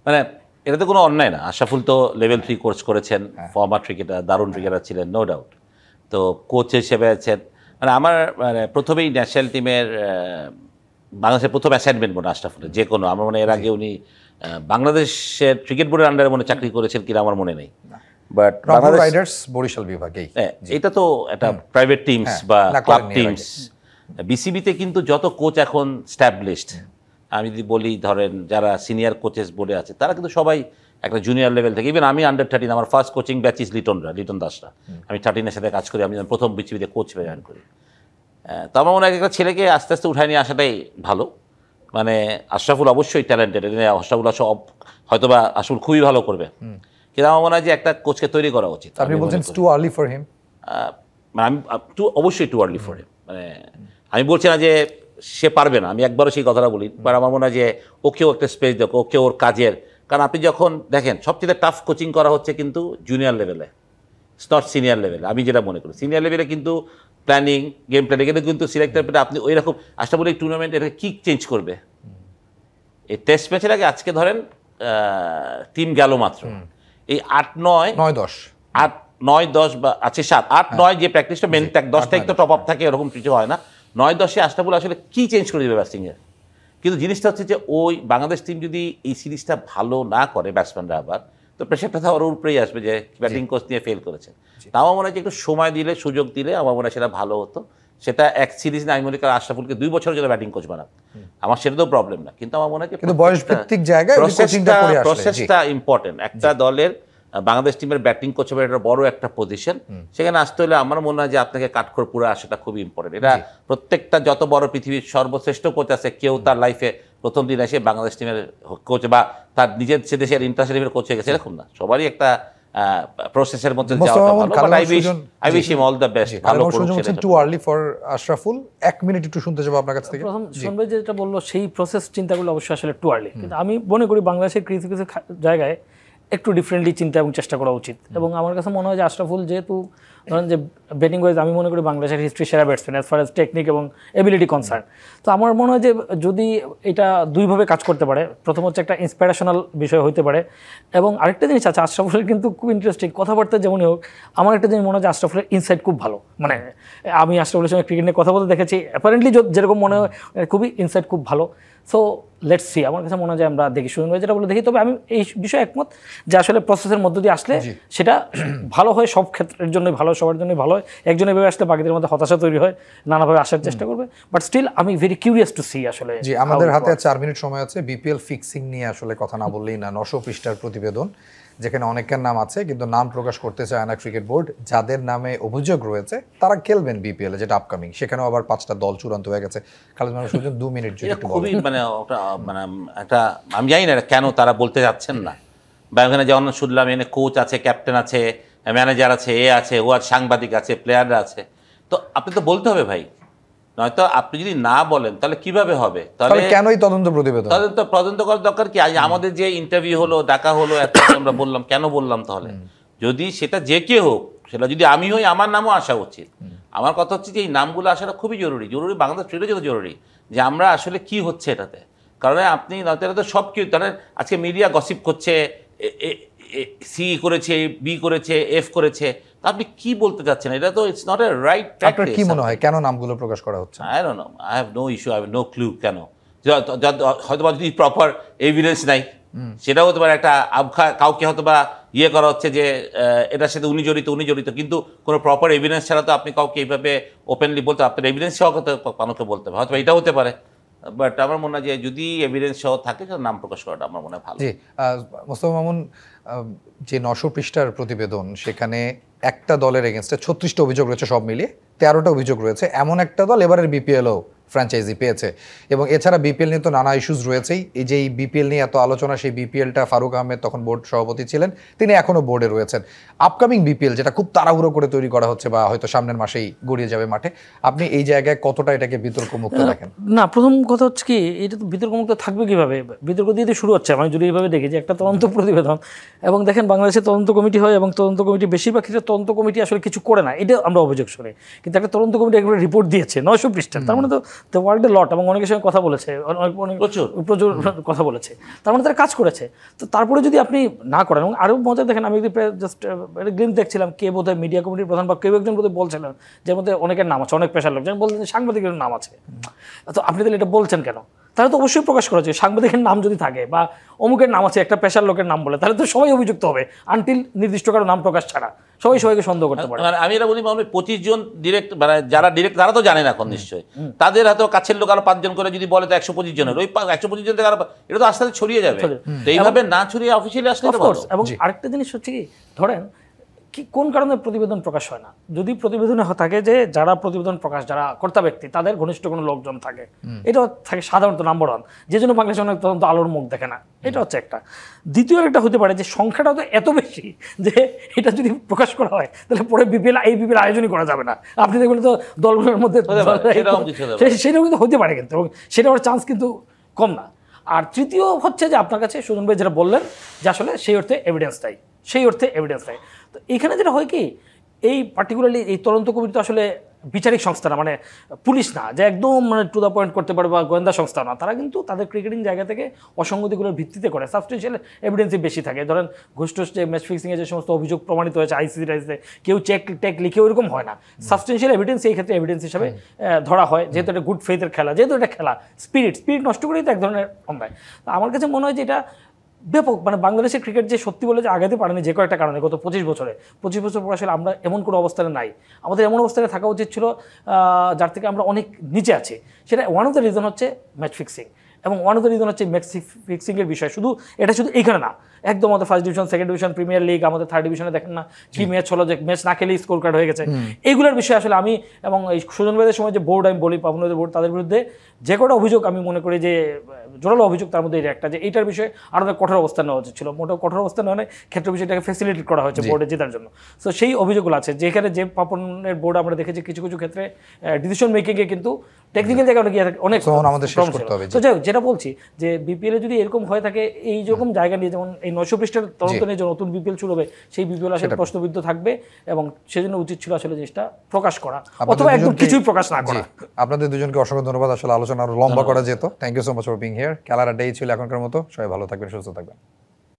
মানে এটা তো কোনো অন্যায় না। আশরাফুল তো লেভেল 3 কোর্স করেছেন, ফর্মার ক্রিকেটার, দারুণ ক্রিকেটার ছিলেন, নো ডাউট। তো কোচ হিসেবে আছেন, মানে আমার প্রথমেই ন্যাশনাল টিমের বাংলাদেশের প্রথম অ্যাসাইনমেন্ট মনে আশরাফুলের, যে কোনো আমার মনে এর আগে উনি বাংলাদেশের ক্রিকেট বোর্ডের আন্ডারে মনে চাকরি করেছেন কিনা আমার মনে নেই, বাট বাংলাদেশ রাইডার্স বরিশাল বিভাগেই, এটা তো একটা প্রাইভেট টিমস বা ক্লাব টিমস। বিসিবিতে কিন্তু যত কোচ এখন স্ট্যাবলিশড, আমি যদি বলি ধরেন যারা সিনিয়র কোচেস বোর্ডে আছে, তারা কিন্তু সবাই একটা জুনিয়র লেভেল থেকে, ইভেন আমি আন্ডার 13, আমার ফার্স্ট কোচিং ব্যাচ ইস লিটন দাসরা, আমি 13-এর সাথে কাজ করি, আমি প্রথম বিসিবিতে কোচ হয়ে জয়েন করি। তো আমার মনে হয় একটা ছেলেকে আস্তে আস্তে উঠায় নিয়ে আসাটাই ভালো। মানে আশরাফুল অবশ্যই ট্যালেন্টেড, আশরাফুল হয়তোবা আশরাফুল খুবই ভালো করবে, কিন্তু আমার মনে হয় যে একটা কোচকে তৈরি করা উচিত। আপনি বলছেন টু আর্লি ফর হিম? আমি অবশ্যই টু আর্লি ফর হিম, মানে আমি বলছি না যে সে পারবে না, আমি একবারও সেই কথাটা বলি, বাট আমার মনে হয় যে ওকেও একটা স্পেস দেখো, ওকে ওর কাজের, কারণ আপনি যখন দেখেন সবচেয়ে টাফ কোচিং করা হচ্ছে কিন্তু জুনিয়র লেভেলে, ইটস নট সিনিয়র লেভেলে। আমি যেটা মনে করি সিনিয়র লেভেলে কিন্তু প্ল্যানিং, গেম প্ল্যানিং, এটা কিন্তু সিলেক্টর পেটে আপনি ওই রকম আসলে বলে টুর্নামেন্ট এটা কি চেঞ্জ করবে। এই টেস্ট ম্যাচের আগে আজকে ধরেন টিম গেল মাত্র এই 8-9-10 বা আছে 7-8-9 যে প্র্যাকটিসটা মেন 10 তারিখ তো টপ আপ থাকে, এরকম কিছু হয় না। 9-10-এ আশরাফুল আসলে কি চেঞ্জ করে দেবে ব্যাটিংয়ে। কিন্তু জিনিসটা হচ্ছে যে ওই বাংলাদেশ টিম যদি এই সিরিজটা ভালো না করে ব্যাটসম্যানরা, আবার তো প্রেশারটা তো ওর উপরেই আসবে যে ব্যাটিং কোচ নিয়ে ফেল করেছে। তাও আমার মনে হয় যে একটু সময় দিলে, সুযোগ দিলে আমার মনে হয় সেটা ভালো হতো। সেটা এক সিরিজ না, আমি মনে করি আশরাফুলকে 2 বছরের জন্য ব্যাটিং কোচ বানাবো, আমার সেটাতেও প্রবলেম না। কিন্তু আমার মনে হয় যে বয়সভিত্তিক জায়গায় প্রসেসটা ইম্পর্টেন্ট। একটা দলের বাংলাদেশ টিমের ব্যাটিং কোচ হবে এটা বড় একটা পজিশন, সেখানে আসতে হলে আমার মনে হয় যে আপনাকে কাঠখড় পুরো আসাটা খুবই ইম্পর্টেন্ট। এটা প্রত্যেকটা যত বড় পৃথিবীর সর্বশ্রেষ্ঠ কোচ আছে, কেউ তার লাইফে প্রথম দিন এসে বাংলাদেশ টিমের কোচ বা তার নিজের দেশের ইন্টারন্যাশনাল কোচ হয়ে গেছে এরকম না, সবারই একটা প্রসেসের মধ্যে যাওয়াটা ভালো। But I wish him all the best. ভালো করুন। Too early for Ashraful. 1 minute একটু শুনতে চাইবো আপনার কাছ থেকে। প্রথম শুনবে যেটা বললো সেই প্রসেস চিন্তাগুলো অবশ্যই আসলে টু আর্লি, কিন্তু আমি মনে করি বাংলাদেশের কিছু কিছু জায়গায় একটু ডিফারেন্টলি চিন্তা এবং চেষ্টা করা উচিত। এবং আমার কাছে মনে হয় যে আশরাফুল যেহেতু ধরেন যে ব্যাটিং ওয়াইজ আমি মনে করি বাংলাদেশের হিস্ট্রি সেরা batsman as far as technique এবং এবিলিটি কনসার্ন। তো আমার মনে হয় যে যদি এটা দুইভাবে কাজ করতে পারে, প্রথম হচ্ছে একটা ইন্সপিরেশনাল বিষয় হতে পারে, এবং আরেকটা জিনিস আছে আশরাফুলের কিন্তু খুব ইন্টারেস্টিং কথাবার্তা যেমনই হোক, আমার একটা জিনিস মনে হয় যে আশরাফুলের ইনসাইট খুব ভালো। মানে আমি আশরাফুলের সঙ্গে ক্রিকেট নিয়ে কথা বলতে দেখেছি, অ্যাপারেন্টলি যেরকম মনে হয় খুবই ইনসাইট খুব ভালো। সো লেটস সি, আমার কাছে মনে হয় যে আমরা দেখি, সুন্দর যেটা বলে দেখি। তবে আমি এই বিষয়ে একমত যে আসলে প্রসেসের মধ্য দিয়ে আসলে সেটা ভালো হয়, সব ক্ষেত্রের জন্যই ভালো, সবার জন্যই ভালো হয়। একজনের ভেবে আসলে বাকিদের মধ্যে হতাশা তৈরি হয়, নানাভাবে আসার চেষ্টা করবে। বাট স্টিল আমি ভেরি কিউরিয়াস টু সি আসলে। জি, আমাদের হাতে 4 মিনিট সময় আছে। বিপিএল ফিক্সিং নিয়ে আসলে কথা না বললেই না। 900 পৃষ্ঠার প্রতিবেদন, যেখানে অনেকের নাম আছে কিন্তু নাম প্রকাশ করতে চায় না ক্রিকেট বোর্ড। যাদের নামে অভিযোগ রয়েছে তারা খেলবেন বিপিএল যেটা আপকামিং, সেখানেও আবার 5টা দল চূড়ান্ত হয়ে গেছে। খালেদ মাহমুদ সুজন 2 মিনিট যদি একটু বলেন। খুবই মানে একটা আমি জানি না কেন তারা বলতে যাচ্ছেন না, বা ওখানে যেমন শুনলাম এনে কোচ আছে, ক্যাপ্টেন আছে, ম্যানেজার আছে, এ আছে, ও আর সাংবাদিক আছে, প্লেয়াররা আছে। তো আপনি তো বলতে হবে ভাই, নয়তো আপনি যদি না বলেন তাহলে কিভাবে হবে? তাহলে কেনই তদন্ত প্রতিবেদন? তাহলে তো তদন্ত করার দরকার কি? আজ আমাদের যে ইন্টারভিউ হলো, ডাকা হলো, এত আমরা বললাম, কেন বললাম তাহলে? যদি সেটা যে কে হোক, সেটা যদি আমি হই, আমার নামও আসা উচিত। আমার কথা হচ্ছে যে এই নামগুলো আসাটা খুবই জরুরি, বাংলাদেশ ক্রিকেটের জন্য জরুরি, যে আমরা আসলে কি হচ্ছে এটাতে। কারণ আপনি নয়তো এটা তো সব কি, ধরেন আজকে মিডিয়া গসিপ করছে, সি করেছে, বি করেছে, এফ করেছে, তা আপনি কি বলতে চাচ্ছেন? এটা তো ইটস নট এ রাইট আপনার কি মনে হয় কেন নামগুলো প্রকাশ করা হচ্ছে? I don't know, I have no issue, I have no clue কেন। হয়তো বা যদি প্রপার এভিডেন্স নাই, সেটাও হতে পারে একটা কাউকে হয়তো বা ইয়ে করা হচ্ছে যে এটার সাথে উনি জড়িত, কিন্তু কোনো প্রপার এভিডেন্স ছাড়া তো আপনি কাউকে এইভাবে ওপেনলি বলতে, আপনার এভিডেন্স সহ মানুষকে বলতে হবে, হয়তো এটা হতে পারে। বাট আমার মনে হয় যে যদি এভিডেন্স সহ থাকে তাহলে নাম প্রকাশ করাটা আমার মনে হয় ভালো। জি, মোস্তফা মামুন, যে 900 পৃষ্ঠার প্রতিবেদন, সেখানে একটা দলের এগেনস্টে 36টা অভিযোগ রয়েছে, সব মিলিয়ে 13টা অভিযোগ রয়েছে। এমন একটা দল এবারের বিপিএলও ফ্র্যাঞ্চাইজি পেয়েছে, এবং এছাড়া বিপিএল নিয়ে তো নানা ইস্যুস রয়েছেই। এই যে এই বিপিএল নিয়ে এত আলোচনা, সেই বিপিএলটা ফারুক আহমেদ তখন বোর্ড সভাপতি ছিলেন, তিনি এখনও বোর্ডে রয়েছেন। আপকামিং বিপিএল যেটা খুব তাড়াহুড়ো করে তৈরি করা হচ্ছে বা হয়তো সামনের মাসেই গড়িয়ে যাবে মাঠে, আপনি এই জায়গায় কতটা এটাকে বিতর্কমুক্ত দেখেন? না, প্রথম কথা হচ্ছে কি, এটা তো বিতর্কমুক্ত থাকবে কিভাবে? বিতর্ক দিয়ে শুরু হচ্ছে। আমি যদি এইভাবে দেখি যে একটা তদন্ত প্রতিবেদন, এবং দেখেন বাংলাদেশে তদন্ত কমিটি হয়, এবং তদন্ত কমিটি বেশিরভাগ ক্ষেত্রে তদন্ত কমিটি আসলে কিছু করে না, এটা আমরা অভিযোগ শুনি। কিন্তু একটা তদন্ত কমিটি একবারে রিপোর্ট দিয়েছে 900 পৃষ্ঠার, তার মানে তো দ্য ওয়ার্ল্ড এ লট, এবং অনেকের সঙ্গে কথা বলেছে, প্রচুর কথা বলেছে, তার মানে তারা কাজ করেছে। তো তারপরে যদি আপনি না করেন, এবং আরও মজা দেখেন, আমি যদি জাস্ট একটা গ্লিম দেখছিলাম, কে বোধহয় মিডিয়া কমিটির প্রধান বা কেউ একজন বোধহয় বলছিলেন, যার মধ্যে অনেকের নাম আছে, অনেক পেশার লোক, যেন বলছেন সাংবাদিকের নাম আছে। তো আপনি তাহলে এটা বলছেন কেন? তাহলে তো অবশ্যই প্রকাশ করা উচিত। সাংবাদিকের নাম যদি থাকে বা অমুকের নাম আছে, একটা পেশার লোকের নাম বলে, তাহলে তো সবাই অভিযুক্ত হবে, আনটিল নির্দিষ্ট কারো নাম প্রকাশ ছাড়া সবাই সবাইকে সন্দেহ করতে পারে। আমি এটা বলি, 25 জন ডিরেক্ট, মানে যারা ডিরেক্ট, তারা তো জানেন এখন নিশ্চয়ই, তাদের হয়তো কাছের লোক আরো 5 জন করে যদি বলে, তো 125 জনের, ওই 125 জন থেকে এটা তো আস্তে আস্তে ছড়িয়ে যাবে। তো এইভাবে না ছড়িয়ে অফিসিয়ালি আসলে তো ভালো। এবং আরেকটা জিনিস হচ্ছে কি, ধরেন কি কোন কারণে প্রতিবেদন প্রকাশ হয় না? যদি প্রতিবেদনে থাকে যে যারা প্রতিবেদন প্রকাশ, যারা কর্তা ব্যক্তি, তাদের ঘনিষ্ঠ কোনো লোকজন থাকে, এটা থাকে সাধারণত নাম্বার 1, যে জন্য বাংলাদেশে অনেক তদন্ত আলোর মুখ দেখে না। এটা হচ্ছে একটা। দ্বিতীয় একটা হতে পারে যে সংখ্যাটা তো এত বেশি যে এটা যদি প্রকাশ করা হয় তাহলে পরে এই বিপিএল আয়োজনই করা যাবে না। আপনি দেখবেন তো দলগুলোর মধ্যে সেটাও কিন্তু হতে পারে, কিন্তু এবং সেটা হওয়ার চান্স কিন্তু কম না। আর তৃতীয় হচ্ছে যে আপনার কাছে সুজন ভাই যেটা বললেন, যে আসলে সেই অর্থে এভিডেন্স নাই। তো এখানে যেটা হয় কি, এই পার্টিকুলারলি এই তদন্ত কমিটি তো আসলে বিচারিক সংস্থা না, মানে পুলিশ না যে একদম মানে টু দ্য পয়েন্ট করতে পারে, বা গোয়েন্দা সংস্থা না। তারা কিন্তু তাদের ক্রিকেটিং জায়গা থেকে অসঙ্গতিগুলোর ভিত্তিতে করে, সাবস্টেন্সিয়াল এভিডেন্সই বেশি থাকে। ধরেন ঘুষ যে ম্যাচ ফিক্সিংয়ে যে সমস্ত অভিযোগ প্রমাণিত হয়েছে আইসিসিতে, কেউ চেক লিখে ওইরকম হয় না। সাবস্টেন্সিয়াল এভিডেন্স এই ক্ষেত্রে এভিডেন্স হিসাবে ধরা হয়, যেহেতু এটা গুড ফেথের খেলা, যেহেতু এটা খেলা, স্পিরিট নষ্ট করেই তো এক ধরনের অন্যায়। আমার কাছে মনে হয় যে এটা ব্যাপক, মানে বাংলাদেশের ক্রিকেট যে সত্যি বলে যে আগাতে পারেনি যে কয়েকটা কারণে, গত 25 বছর পর আসলে আমরা এমন কোনো অবস্থানে নাই। আমাদের এমন অবস্থানে থাকা উচিত ছিল যার থেকে আমরা অনেক নিচে আছি। সেটা ওয়ান অফ দ্য রিজন হচ্ছে ম্যাচ ফিক্সিং, এবং ওয়ান অফ দ্য রিজন হচ্ছে ম্যাচ ফিক্সিংয়ের বিষয়। এটা শুধু এইখানে না, একদম আমাদের first division, second division, premier league, আমাদের থার্ড ডিভিশনে দেখেন না কি ম্যাচ হলো, যে ম্যাচ না খেলেই স্কোর কার্ড হয়ে গেছে। এইগুলোর বিষয়ে আসলে আমি এবং এই সুজন ভাইদের সময় যে বোর্ড, আমি বলি পাবনাদের বোর্ড, তাদের বিরুদ্ধে যে কটা অভিযোগ আমি মনে করি যে জোরালো অভিযোগ, তার মধ্যে এটা একটা, যে এইটার বিষয়ে আরও কঠোর অবস্থান নেওয়া উচিত ছিল। মোটেও কঠোর অবস্থান নেওয়া নয়, ক্ষেত্র বিষয়টাকে ফেসিলিটেট করা হয়েছে বোর্ডে জেতার জন্য। সো সেই অভিযোগগুলো আছে, যেখানে যে পাপনের বোর্ড আমরা দেখেছি কিছু ক্ষেত্রে ডিসিশন মেকিংয়ে কিন্তু টেকনিক্যাল জায়গায় অনেক আমাদের শেষ করতে হবে। তো যাই হোক, যেটা বলছি যে বিপিএল এ যদি এরকম হয়ে থাকে, এই রকম জায়গা নিয়ে, যেমন এই 900 পৃষ্ঠার তদন্ত নিয়ে যে নতুন বিপিএল শুরু হবে, সেই বিপিএল আসলে প্রশ্নবিদ্ধ থাকবে, এবং সেজন্য উচিত ছিল আসলে জিনিসটা প্রকাশ করা, অথবা একদম কিছুই প্রকাশ না করা। আপনাদের দুজনকে অসংখ্য ধন্যবাদ, আসলে আলোচনা আরো লম্বা করা যেত। Thank you so much for being here. খেলার আড্ডাই ছিল এখনকার মতো। সবাই ভালো থাকবেন, সুস্থ থাকবেন।